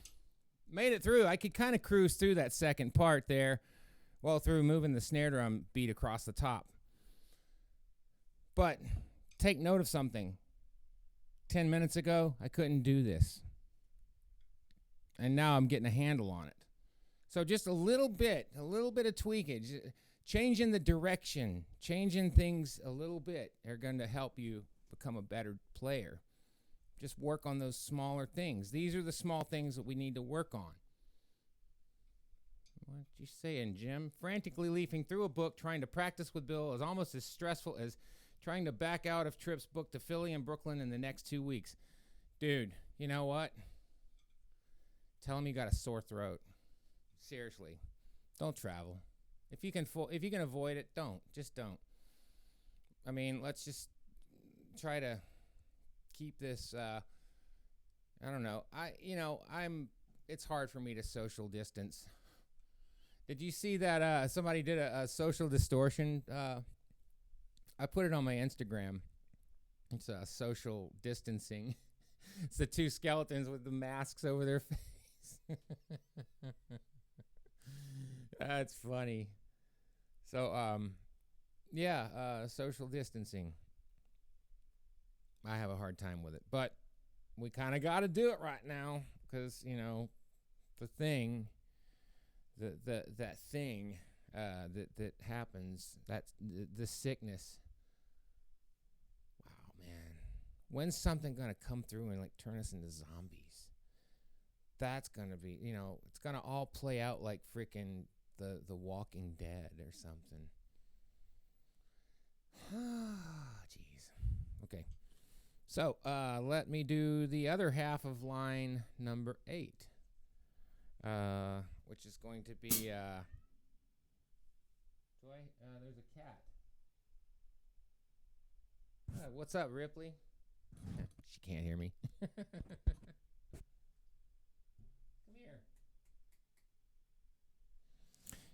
Made it through. I could kind of cruise through that second part there while through moving the snare drum beat across the top. But take note of something. 10 minutes ago, I couldn't do this. And now I'm getting a handle on it. So just a little bit of tweakage, changing the direction, changing things a little bit are going to help you become a better player. Just work on those smaller things. These are the small things that we need to work on. What you saying, Jim? Frantically leafing through a book trying to practice with Bill is almost as stressful as trying to back out of trips booked to Philly and Brooklyn in the next 2 weeks. Dude, you know what? Tell him you got a sore throat. Seriously, don't travel. If you can avoid it, don't. Just don't. I mean, let's just try to keep this. I don't know. It's hard for me to social distance. Did you see that? Somebody did a social distortion. I put it on my Instagram. It's social distancing. It's the two skeletons with the masks over their face. That's funny. So, social distancing. I have a hard time with it, but we kind of got to do it right now because, the thing, that thing that happens, that's the sickness. Wow, man. When's something going to come through and turn us into zombies? That's going to be, it's going to all play out like freaking the Walking Dead or something. Jeez. Okay. So, let me do the other half of line number 8, which is going to be, there's a cat. What's up, Ripley? She can't hear me.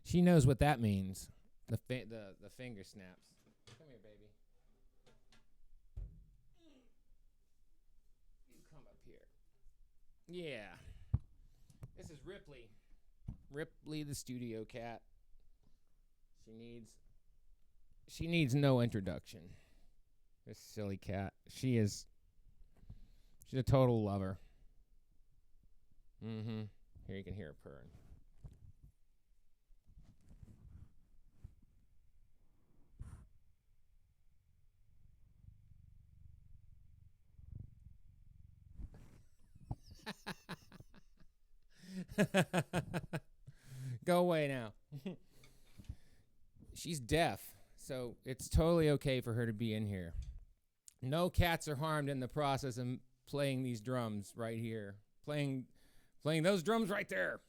She knows what that means. The finger snaps. Come here, baby. You come up here. Yeah. This is Ripley. Ripley the studio cat. She needs no introduction. This silly cat. She's a total lover. Mm-hmm. Here you can hear her purring. Go away now. She's deaf, so it's totally okay for her to be in here. No cats are harmed in the process of playing these drums right here. Playing those drums right there.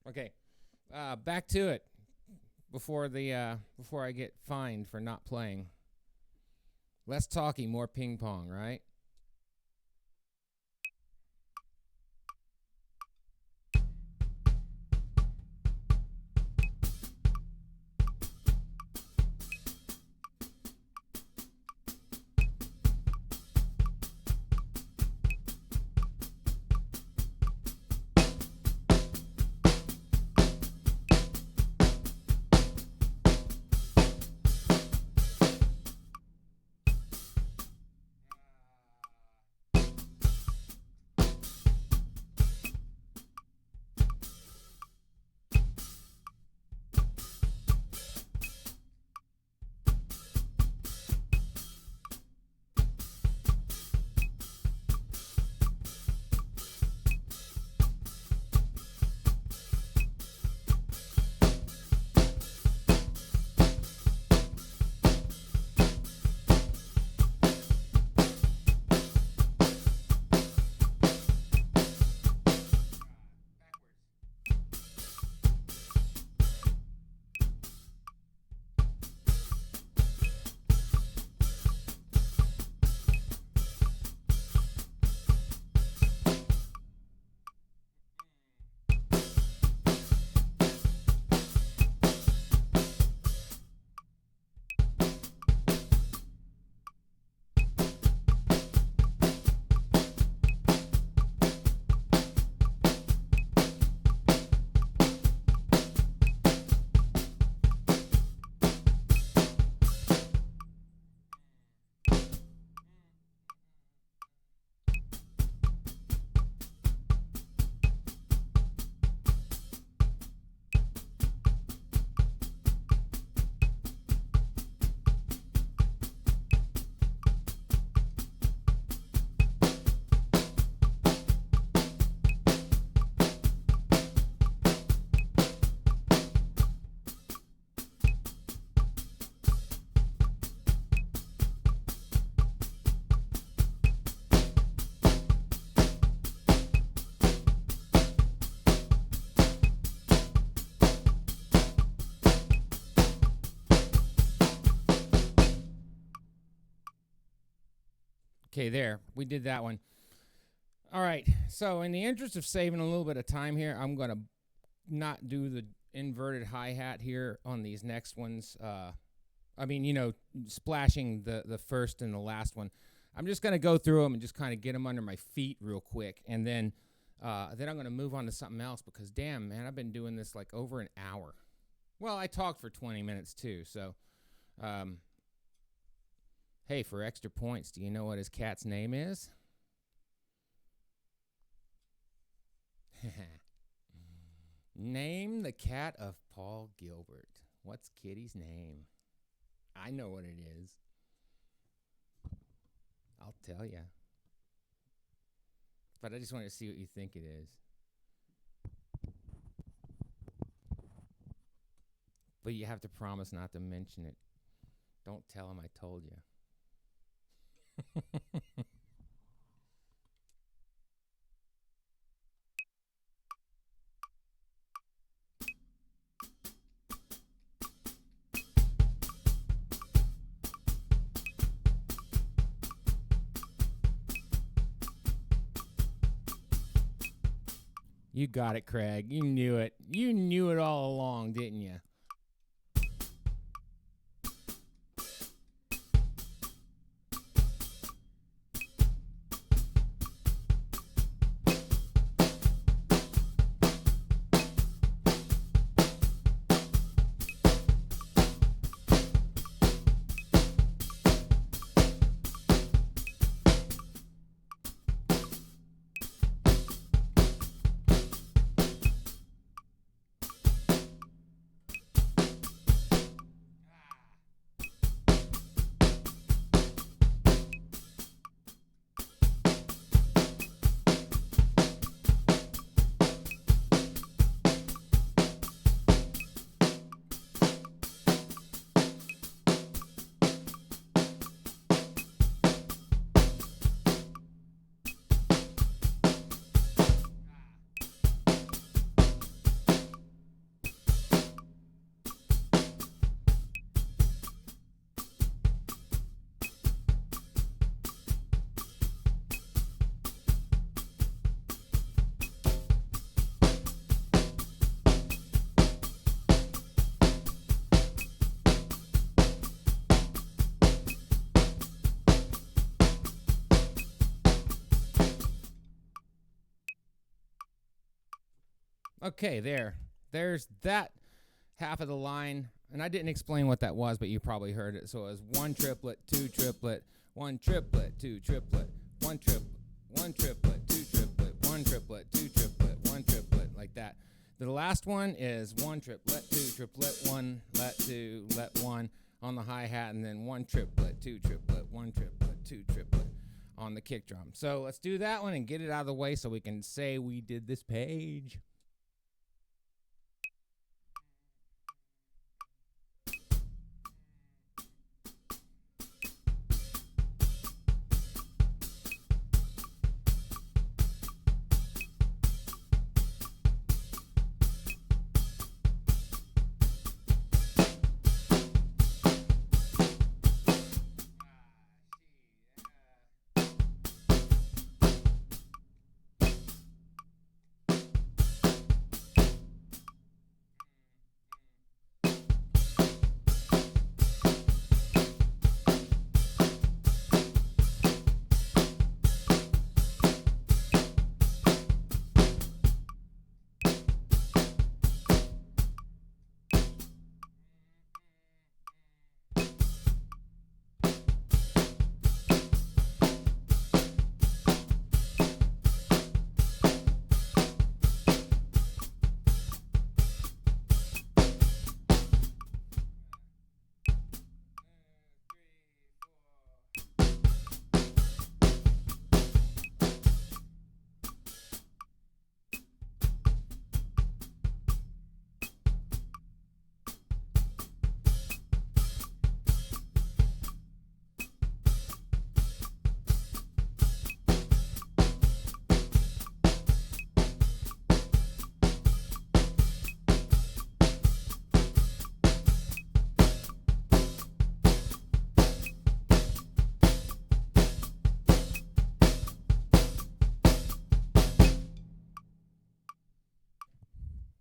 Okay, back to it before I get fined for not playing. Less talking, more ping pong, right? Okay, there. We did that one. All right. So, in the interest of saving a little bit of time here, I'm going to not do the inverted hi-hat here on these next ones. Splashing the first and the last one. I'm just going to go through them and just kind of get them under my feet real quick. And then I'm going to move on to something else because, damn, man, I've been doing this like over an hour. Well, I talked for 20 minutes, too. So, hey, for extra points, do you know what his cat's name is? Name the cat of Paul Gilbert. What's Kitty's name? I know what it is. I'll tell you. But I just wanted to see what you think it is. But you have to promise not to mention it. Don't tell him I told you. You got it, Craig. You knew it. You knew it all along, didn't you? Okay, there's that half of the line, and I didn't explain what that was, but you probably heard it. So it was one triplet, two triplet, one triplet, two triplet, one triplet, one triplet, two triplet, one triplet, two triplet, one triplet, like that. The last one is one triplet, two triplet, one, let two, let one on the hi-hat, and then one triplet, two triplet, one triplet, two triplet on the kick drum. So let's do that one and get it out of the way so we can say we did this page.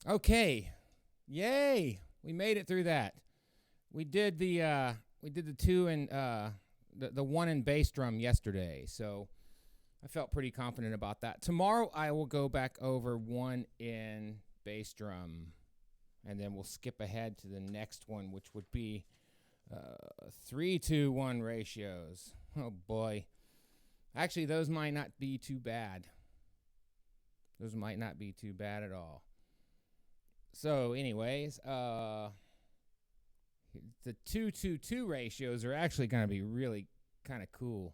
Okay. Yay. We made it through that. We did the two and the one in bass drum yesterday. So I felt pretty confident about that. Tomorrow I will go back over one in bass drum, and then we'll skip ahead to the next one, which would be 3-2-1 ratios. Oh boy. Actually, those might not be too bad. Those might not be too bad at all. So, anyways, the 2-2-2 ratios are actually going to be really kind of cool.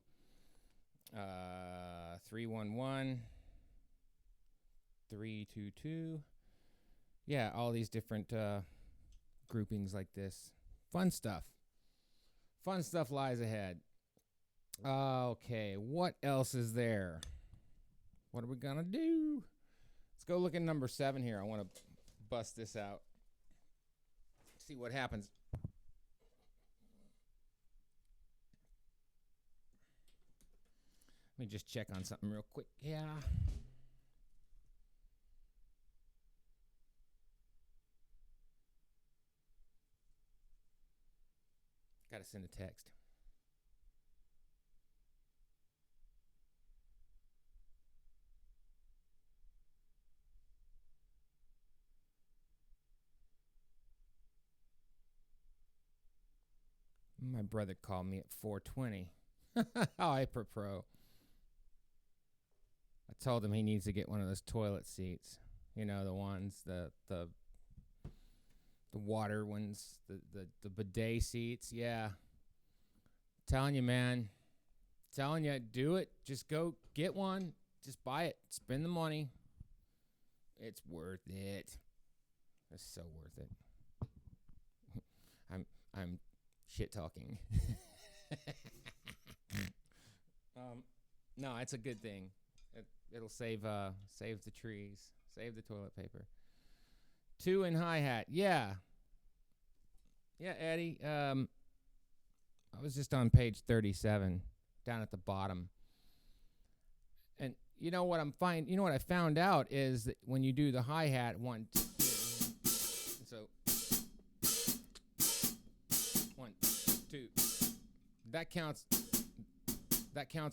3-1-1, 3-2-2. Yeah, all these different groupings like this. Fun stuff. Fun stuff lies ahead. Okay, what else is there? What are we going to do? Let's go look at number 7 here. I want to bust this out. See what happens. Let me just check on something real quick. Yeah. Got to send a text. My brother called me at 4:20. Hyper Pro. I told him he needs to get one of those toilet seats. You know, the ones, the water ones, the bidet seats. Yeah. Telling you, man. Telling you, do it. Just go get one. Just buy it. Spend the money. It's worth it. It's so worth it. I'm shit talking. No, it's a good thing. It'll save the trees, save the toilet paper. 2 in hi-hat. Yeah, Eddie. I was just on page 37, down at the bottom. And you know what you know what I found out is that when you do the hi-hat 1, 2, so 1, 2, that counts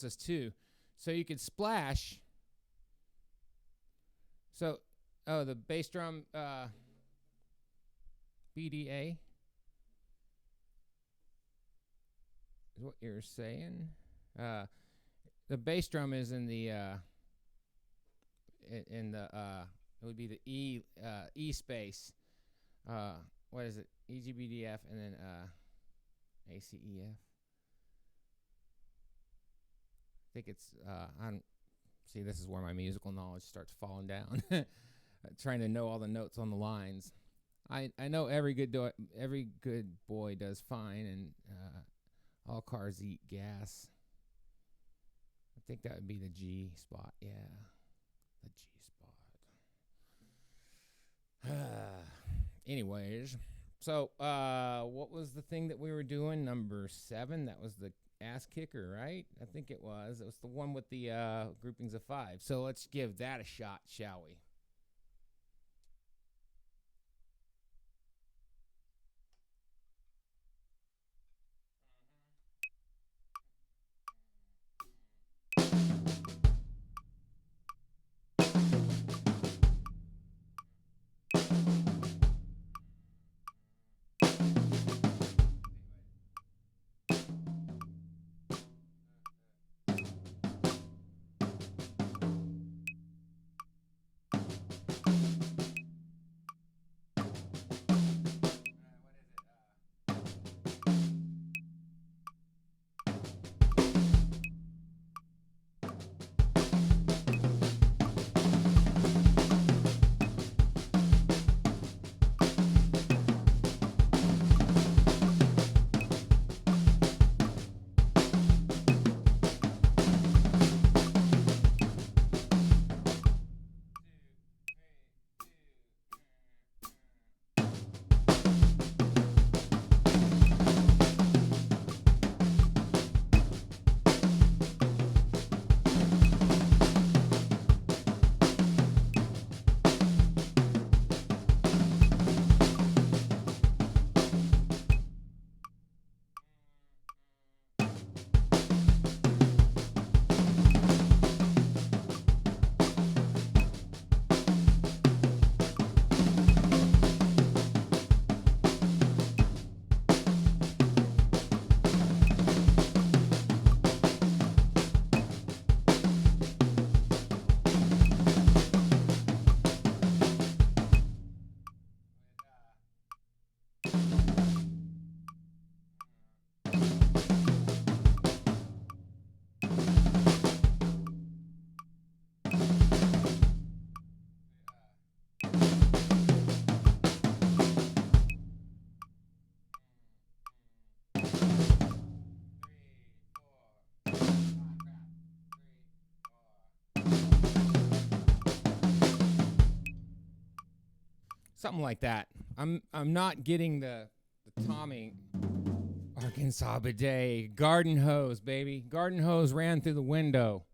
as 2. So you could splash. So, the bass drum BDA is what you're saying. The bass drum is in the it would be the E space. What is it? EGBDF and then ACEF. I think it's see, this is where my musical knowledge starts falling down. Trying to know all the notes on the lines. I know every good boy does fine, and all cars eat gas. I think that would be the G spot. Yeah, the G spot. Anyways, so what was the thing that we were doing? Number 7. That was the ass kicker, right? I think it was. It was the one with the groupings of 5. So let's give that a shot, shall we? something like that. I'm not getting the Tommy Arkansas bidet garden hose, baby. Garden hose ran through the window.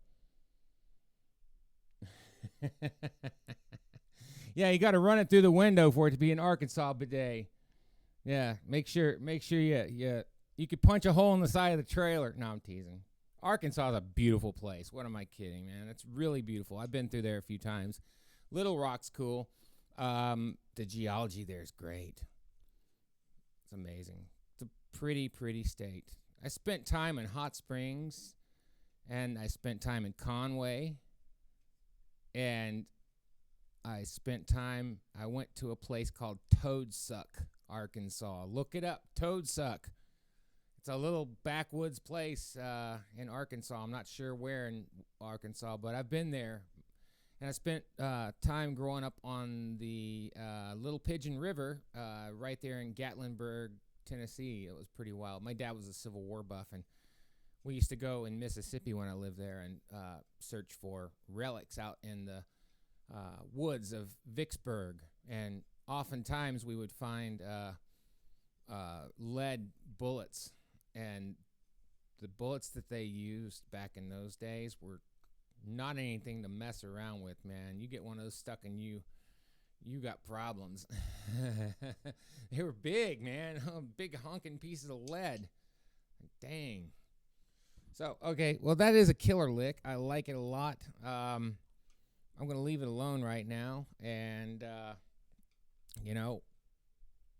Yeah, you got to run it through the window for it to be an Arkansas bidet. Yeah, make sure you could punch a hole in the side of the trailer. No, I'm teasing. Arkansas is a beautiful place. What am I kidding, man? It's really beautiful. I've been through there a few times. Little Rock's cool. The geology there is great. It's amazing. It's a pretty state. I spent time in Hot Springs, and I spent time in Conway, and I went to a place called Toadsuck, Arkansas. Look it up, Toadsuck. It's a little backwoods place in Arkansas. I'm not sure where in Arkansas, but I've been there. And I spent time growing up on the Little Pigeon River right there in Gatlinburg, Tennessee. It was pretty wild. My dad was a Civil War buff, and we used to go in Mississippi when I lived there and search for relics out in the woods of Vicksburg. And oftentimes we would find lead bullets. And the bullets that they used back in those days were not anything to mess around with, man. You get one of those stuck in you, you got problems. They were big, man. Big honking pieces of lead. Dang. So, okay, well, that is a killer lick. I like it a lot. I'm going to leave it alone right now. And,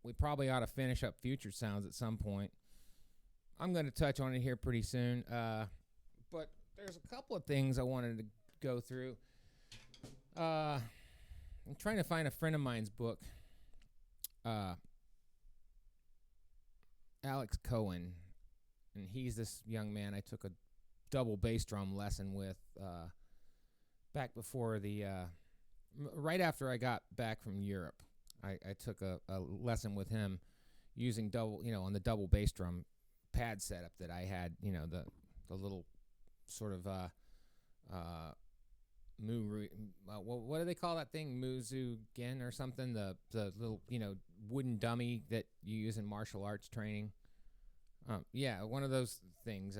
we probably ought to finish up Future Sounds at some point. I'm going to touch on it here pretty soon. But there's a couple of things I wanted to go through. I'm trying to find a friend of mine's book. Alex Cohen. And he's this young man I took a double bass drum lesson with back before right after I got back from Europe. I took a lesson with him using on the double bass drum pad setup that I had, the little sort of what do they call that thing? Muzugen or something? The little, wooden dummy that you use in martial arts training. Yeah, one of those things.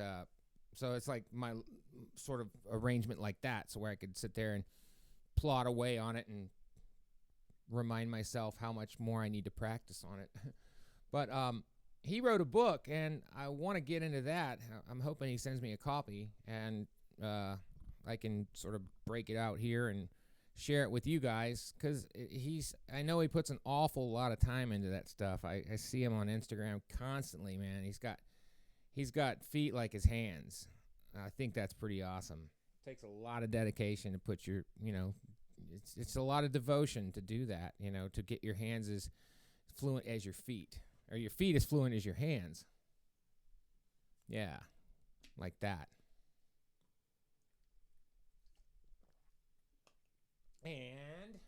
So it's like my sort of arrangement like that, so where I could sit there and plot away on it and remind myself how much more I need to practice on it. But he wrote a book, and I want to get into that. I'm hoping he sends me a copy, and I can sort of break it out here and share it with you guys, because I know he puts an awful lot of time into that stuff. I see him on Instagram constantly, man. He's got feet like his hands. I think that's pretty awesome. It takes a lot of dedication to put your, it's a lot of devotion to do that, to get your hands as fluent as your feet, or your feet as fluent as your hands. Yeah, like that. And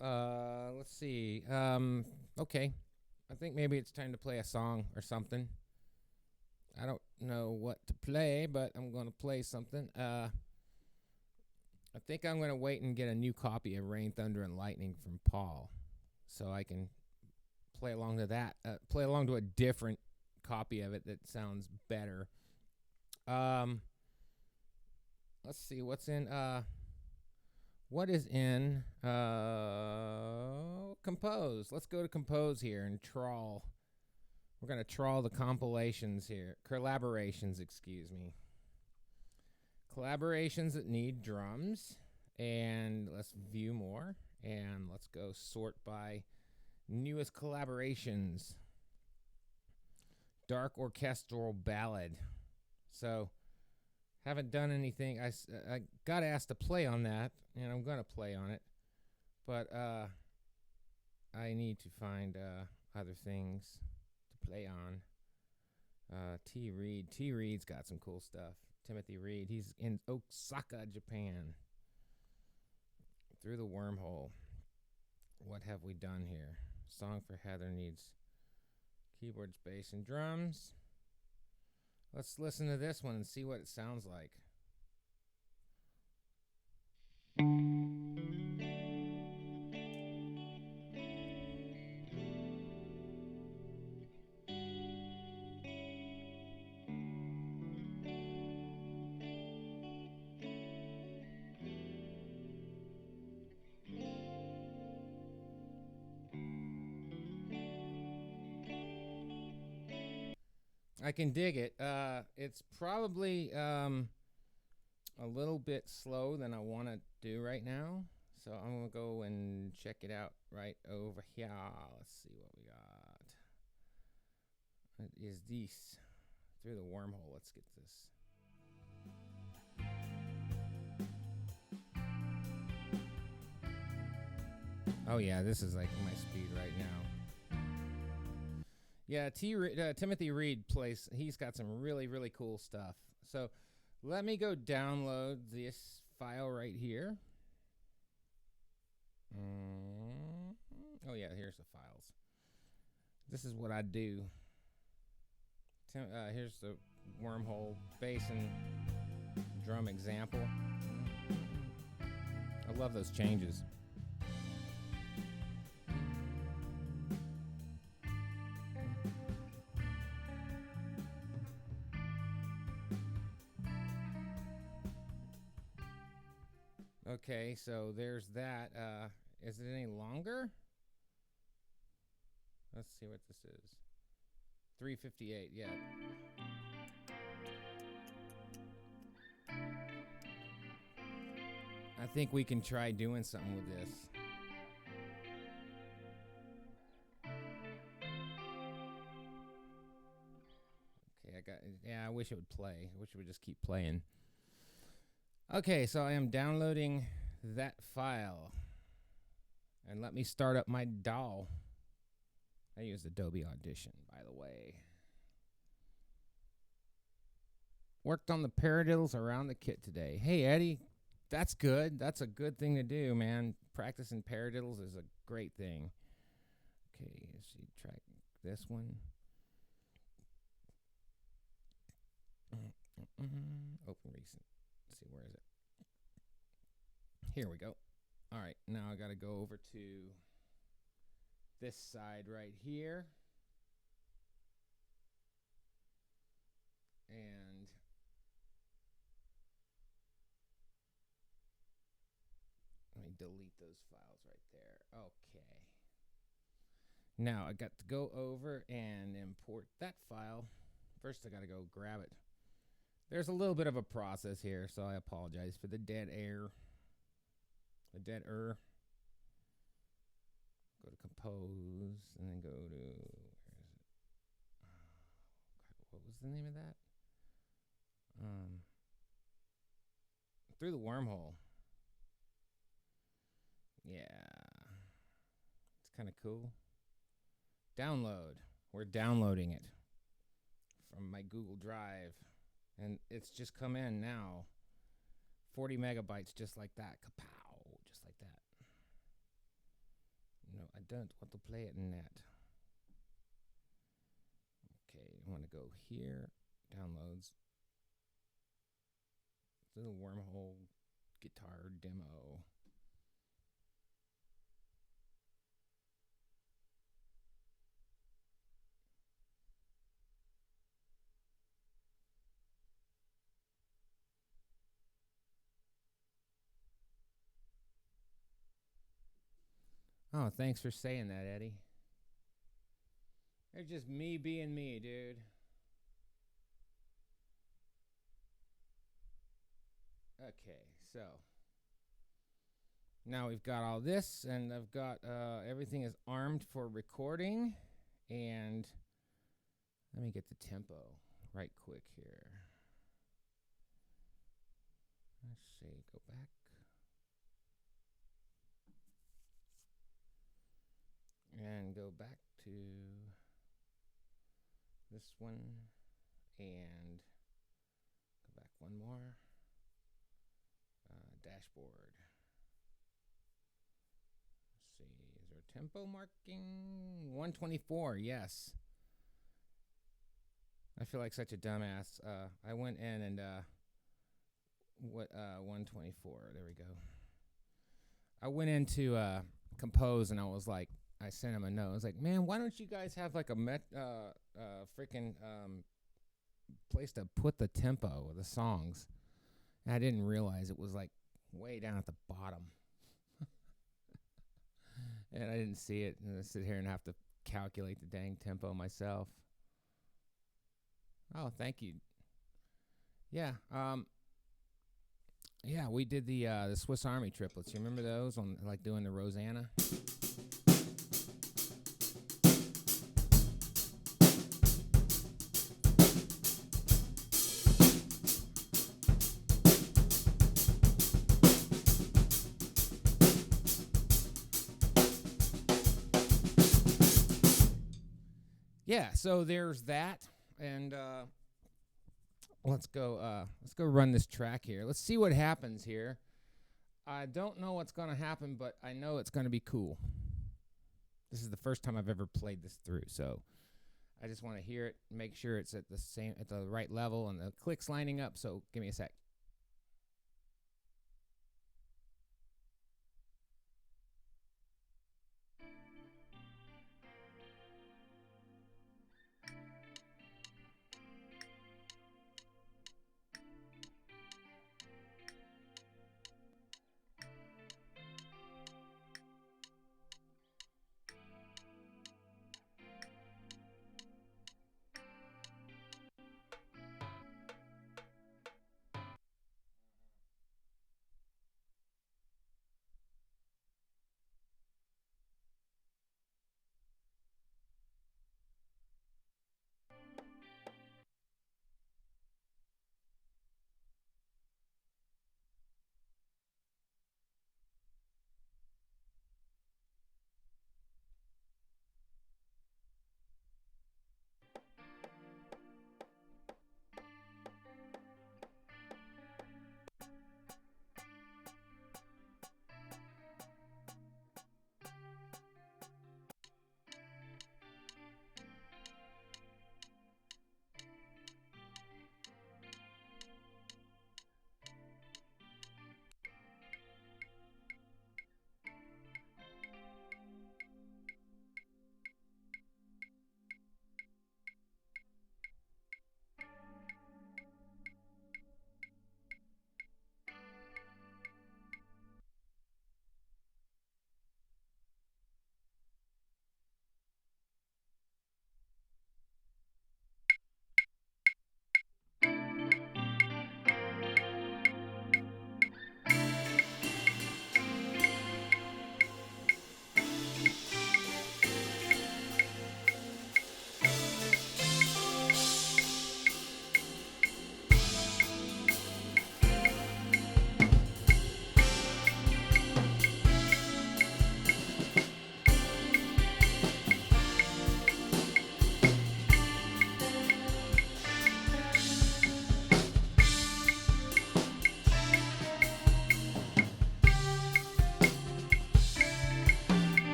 let's see. Okay. I think maybe it's time to play a song or something. I don't know what to play, but I'm going to play something. I think I'm going to wait and get a new copy of Rain, Thunder, and Lightning from Paul, so I can play along to that. Play along to a different copy of it that sounds better. Let's see what's in. What is in Compose? Let's go to Compose here and trawl. We're going to trawl the compilations here. Collaborations, excuse me. Collaborations that need drums. And let's view more. And let's go sort by newest collaborations. Dark orchestral ballad. So, haven't done anything. I got asked to play on that, and I'm going to play on it. But I need to find other things to play on. T. Reed. T. Reed's got some cool stuff. Timothy Reed. He's in Osaka, Japan. Through the Wormhole. What have we done here? Song for Heather needs keyboards, bass, and drums. Let's listen to this one and see what it sounds like. I can dig it. It's probably a little bit slow than I want to do right now. So I'm going to go and check it out right over here. Let's see what we got. What is this? Through the wormhole. Let's get this. Oh, yeah, this is like my speed right now. Yeah, Timothy Reed plays. He's got some really, really cool stuff. So let me go download this file right here. Oh, yeah, here's the files. This is what I do. Here's the wormhole bass and drum example. I love those changes. Okay, so there's that. Is it any longer? Let's see what this is. 3:58, yeah. I think we can try doing something with this. Okay, I wish it would play. I wish it would just keep playing. Okay, so I am downloading that file. And let me start up my DAW. I used Adobe Audition, by the way. Worked on the paradiddles around the kit today. Hey, Eddie, that's good. That's a good thing to do, man. Practicing paradiddles is a great thing. Okay, let's see, track this one. Open recent. Let's see, where is it? Here we go. All right, now I got to go over to this side right here. And let me delete those files right there. Okay. Now I got to go over and import that file. First I got to go grab it. There's a little bit of a process here, so I apologize for the dead air. The dead air. Go to compose and then go to, where is it? What was the name of that? Through the wormhole. Yeah. It's kind of cool. Download. We're downloading it from my Google Drive. And it's just come in now. 40 megabytes just like that. Kapow. Just like that. No, I don't want to play it in that. Okay, I want to go here. Downloads. Little wormhole guitar demo. Oh, thanks for saying that, Eddie. It's just me being me, dude. Okay, so now we've got all this, and I've got everything is armed for recording. And let me get the tempo right quick here. Let's see, go back. And go back to this one and go back one more. Dashboard. Let's see, is there a tempo marking? 124, yes. I feel like such a dumbass. I went in and 124. There we go. I went into compose and I was like, I sent him a note. I was like, man, why don't you guys have like a freaking place to put the tempo of the songs? And I didn't realize it was like way down at the bottom. And I didn't see it. And I sit here and have to calculate the dang tempo myself. Oh, thank you. Yeah. Yeah, we did the Swiss Army triplets. You remember those on like doing the Rosanna? Yeah, so there's that, and let's go run this track here. Let's see what happens here. I don't know what's going to happen, but I know it's going to be cool. This is the first time I've ever played this through, so I just want to hear it, make sure it's at the right level, and the clicks lining up. So give me a sec.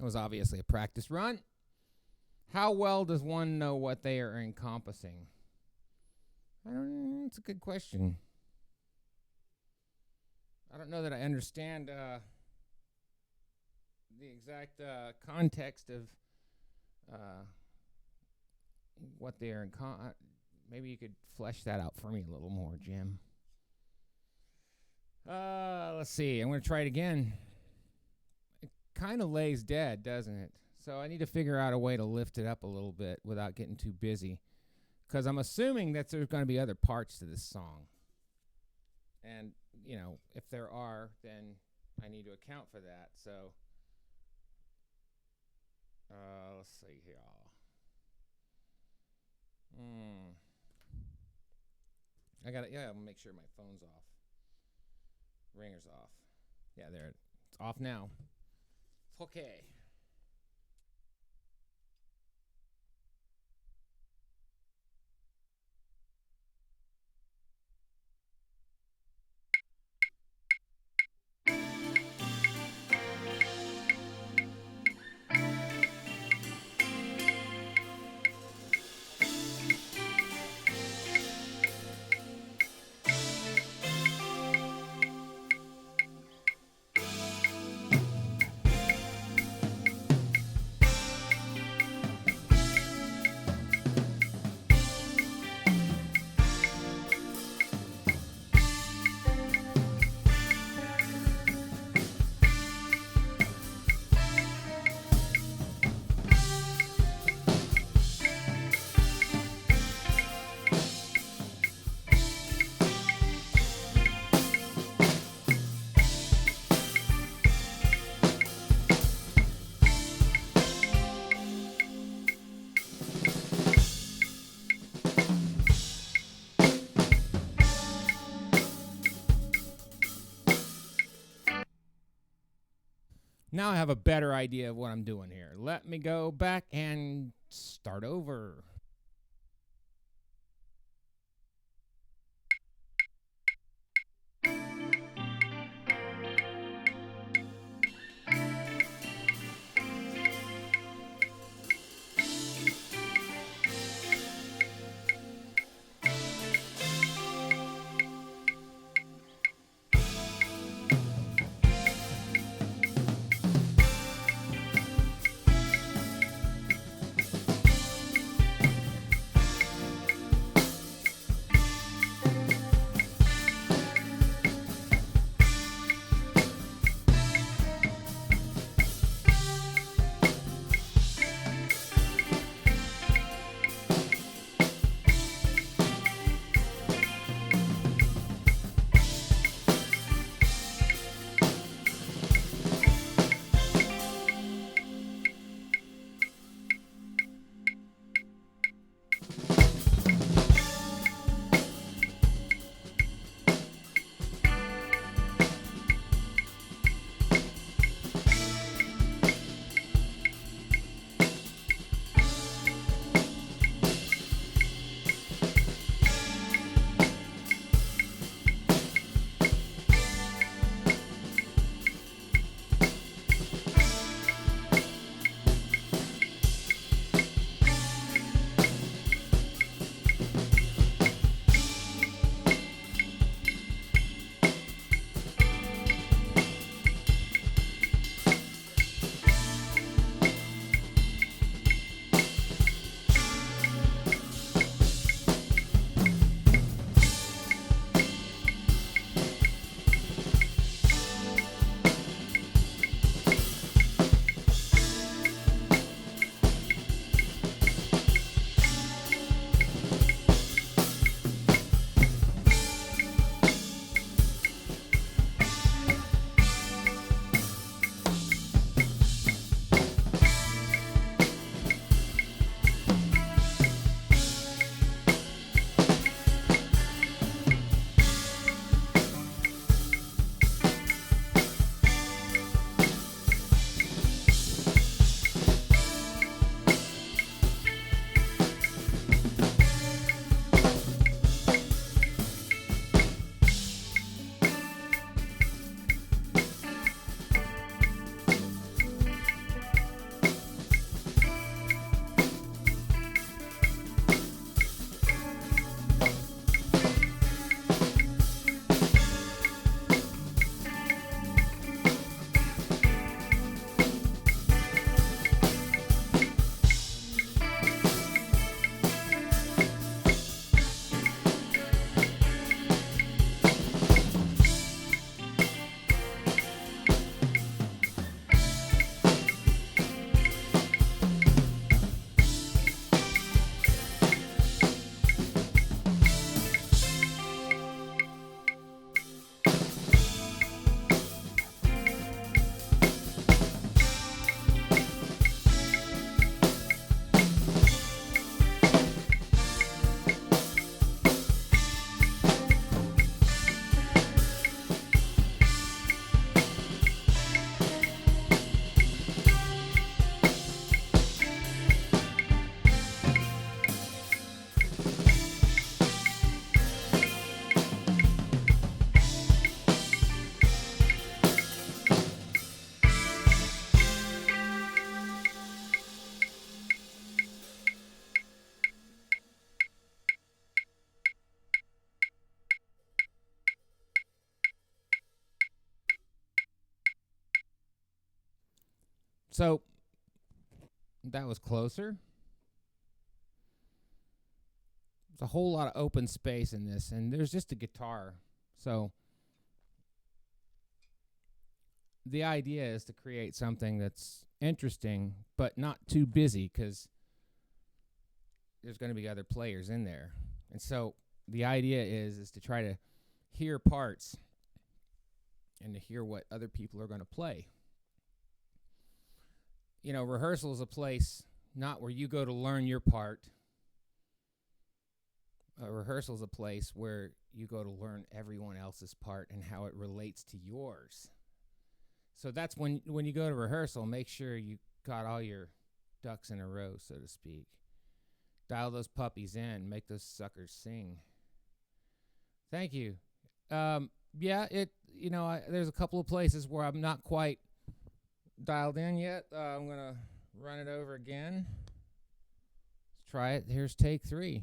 was obviously a practice run. How well does one know what they are encompassing? It's a good question. I don't know that I understand the exact context of what they are maybe you could flesh that out for me a little more, Jim. Let's see. I'm going to try it again. It kind of lays dead, doesn't it? So I need to figure out a way to lift it up a little bit without getting too busy. Because I'm assuming that there's going to be other parts to this song. And, if there are, then I need to account for that. So, let's see here. I'll make sure my phone's off. Ringer's off. Yeah, there. It's off now. Okay. Now I have a better idea of what I'm doing here. Let me go back and start over. So that was closer. There's a whole lot of open space in this, and there's just a guitar. So the idea is to create something that's interesting, but not too busy, because there's going to be other players in there. And so the idea is to try to hear parts and to hear what other people are going to play. You know, rehearsal is a place not where you go to learn your part. A rehearsal is a place where you go to learn everyone else's part and how it relates to yours. So that's when you go to rehearsal, make sure you got all your ducks in a row, so to speak. Dial those puppies in, make those suckers sing. Thank you. There's a couple of places where I'm not quite dialed in yet. I'm going to run it over again. Let's try it. Here's take 3.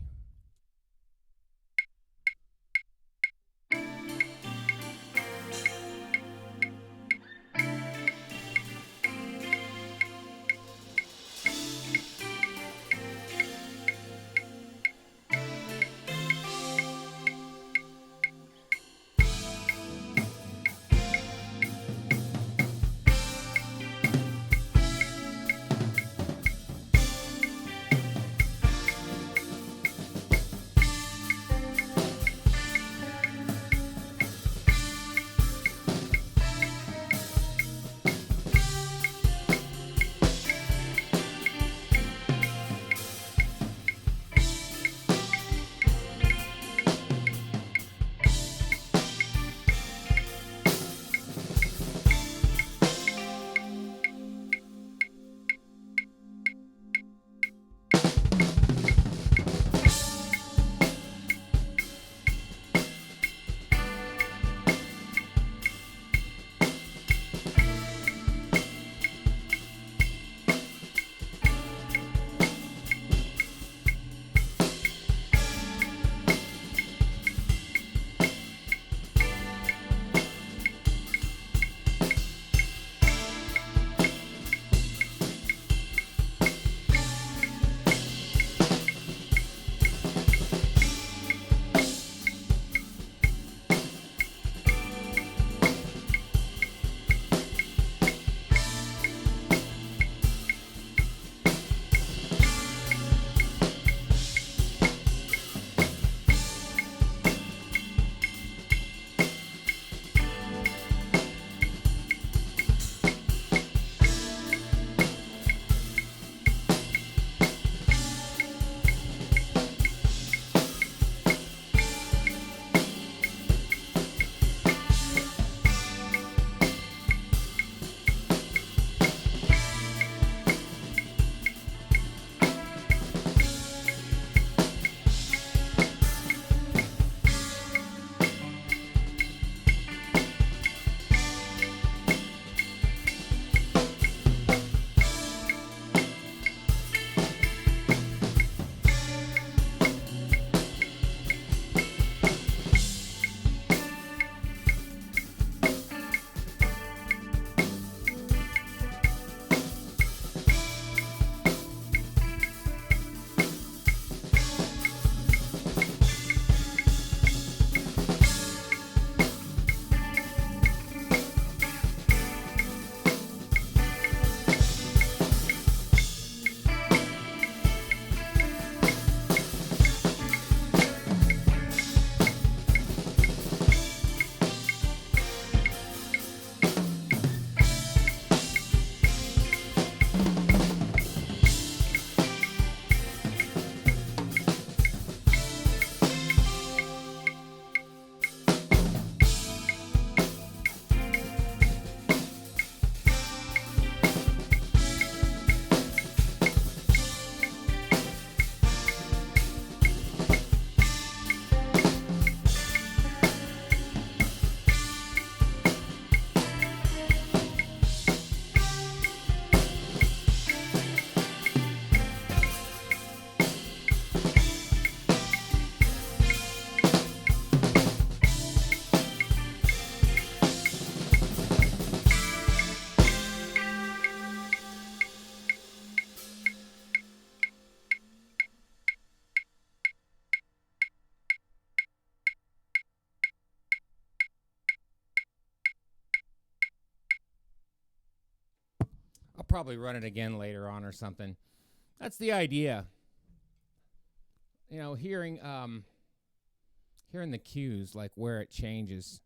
probably run it again later on or something. That's the idea. Hearing the cues, like where it changes.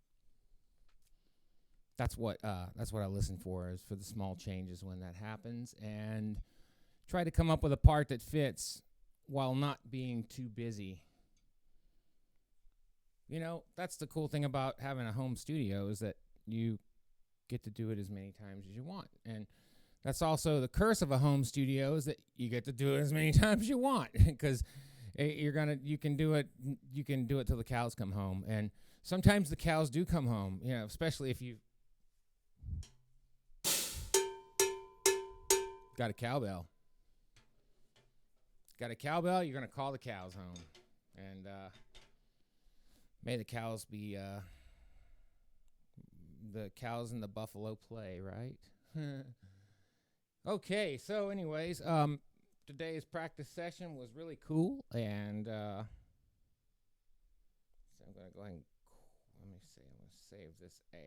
That's what I listen for, is for the small changes when that happens, and try to come up with a part that fits while not being too busy. That's the cool thing about having a home studio, is that you get to do it as many times as you want. And that's also the curse of a home studio, is that you get to do it as many times as you want, because you can do it till the cows come home. And sometimes the cows do come home, especially if you got a cowbell. You're going to call the cows home. And may the cows be the cows and the buffalo play, right? Okay, so anyways, today's practice session was really cool, and so I'm going to go ahead and I'm going to save this as.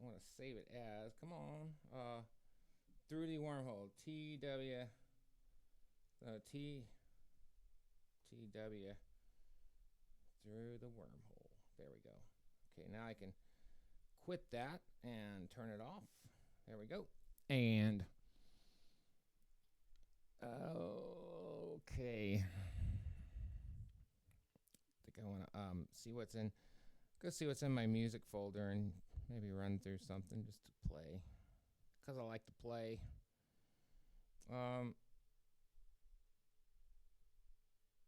I want to save it as, come on, through the wormhole, TW, through the wormhole. There we go. Okay, now I can quit that and turn it off. There we go. And okay. I think I want to see what's in my music folder and maybe run through something just to play, because I like to play.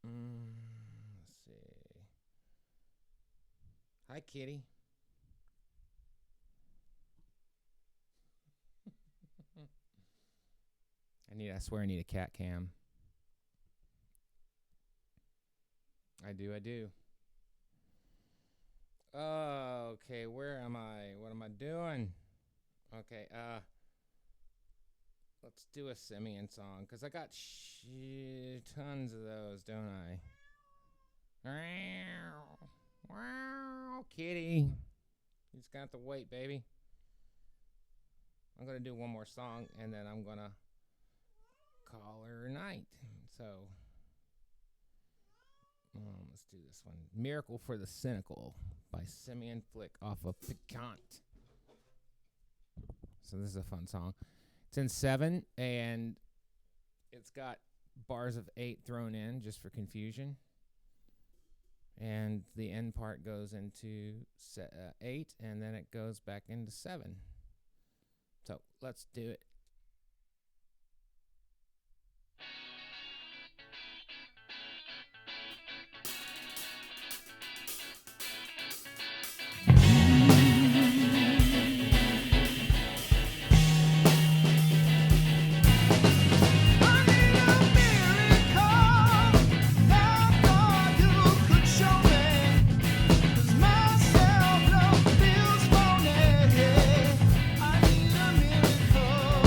Let's see. Hi, kitty. I swear I need a cat cam. I do. Okay, where am I? What am I doing? Okay, let's do a Simeon song, because I got tons of those, don't I? Wow, kitty. You just got to wait, baby. I'm going to do one more song, and then I'm going to call her night. So, let's do this one. Miracle for the Cynical by Simeon Flick off of Piquant. So this is a fun song. It's in 7, and it's got bars of 8 thrown in just for confusion. And the end part goes into 8, and then it goes back into 7. So let's do it. I need a miracle.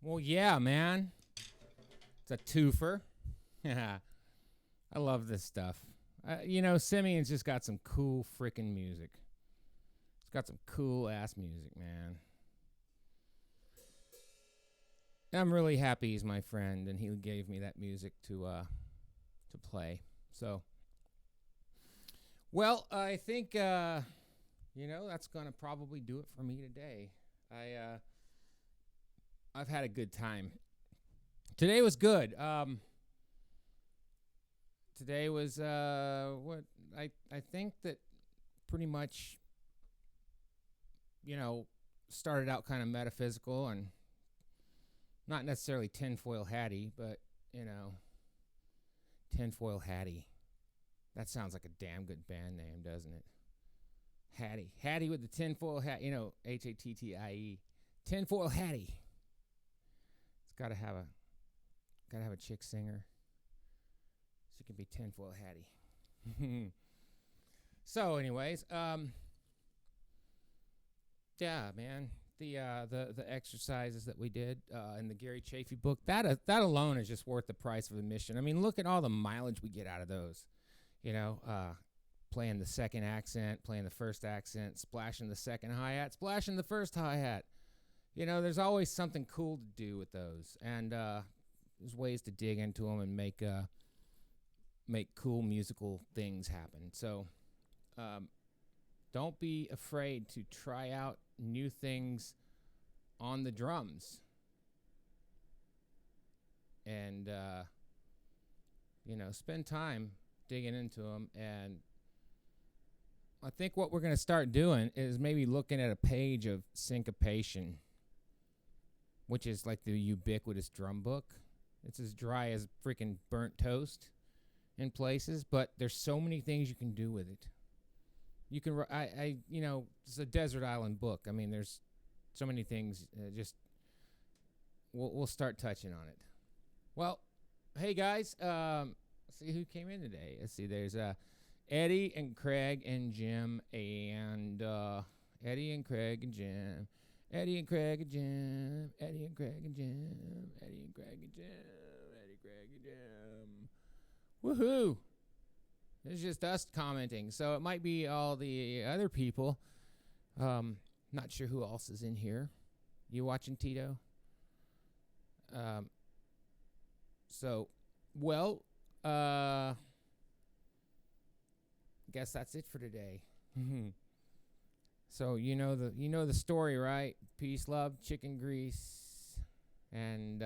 Well, yeah, man. It's a twofer. Yeah. I love this stuff. Simeon's just got some cool freaking music. It's got some cool ass music, man. I'm really happy he's my friend and he gave me that music to play. So, well, I think that's gonna probably do it for me today. I've had a good time. Today was good. Today was what I think that pretty much started out kind of metaphysical and not necessarily tinfoil hatty, but tinfoil hattie. That sounds like a damn good band name, doesn't it? Hattie with the tinfoil hat. Hattie, tinfoil hattie. It's gotta have a chick singer. She can be tinfoil hattie. So, anyways, yeah, man. The exercises that we did in the Gary Chaffee book, that alone is just worth the price of admission. I mean, look at all the mileage we get out of those. Playing the second accent, playing the first accent, splashing the second hi-hat, splashing the first hi-hat. There's always something cool to do with those, and there's ways to dig into them and make cool musical things happen. So don't be afraid to try out new things on the drums. And, spend time digging into them. And I think what we're going to start doing is maybe looking at a page of syncopation, which is like the ubiquitous drum book. It's as dry as freaking burnt toast in places, but there's so many things you can do with it. You can, it's a desert island book. I mean, there's so many things. We'll start touching on it. Well, hey guys, see who came in today. Let's see. There's Eddie and Craig and Jim and Eddie and Craig and Jim. Eddie and Craig and Jim. Eddie and Craig and Jim. Eddie and Craig and Jim. Eddie, Craig and Jim. Woohoo! It's just us commenting, so it might be all the other people. Not sure who else is in here. You watching, Tito? Guess that's it for today. So you know the story, right? Peace, love, chicken grease, and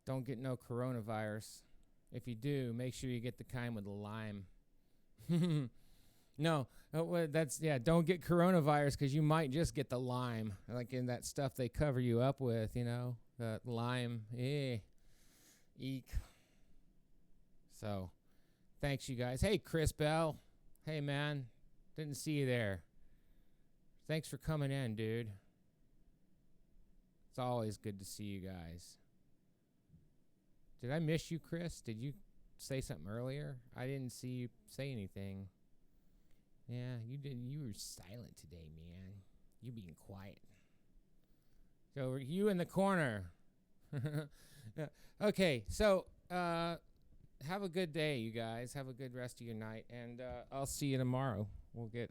don't get no coronavirus. If you do, make sure you get the kind with the lime. No, don't get coronavirus because you might just get the lime, like in that stuff they cover you up with, the lime. Eek. So, thanks, you guys. Hey, Chris Bell. Hey, man. Didn't see you there. Thanks for coming in, dude. It's always good to see you guys. Did I miss you, Chris? Did you say something earlier? I didn't see you say anything. Yeah, you didn't. You were silent today, man. You being quiet. So you in the corner. Okay, so have a good day, you guys. Have a good rest of your night, and I'll see you tomorrow. We'll get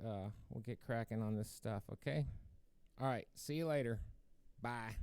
cracking on this stuff. Okay. All right. See you later. Bye.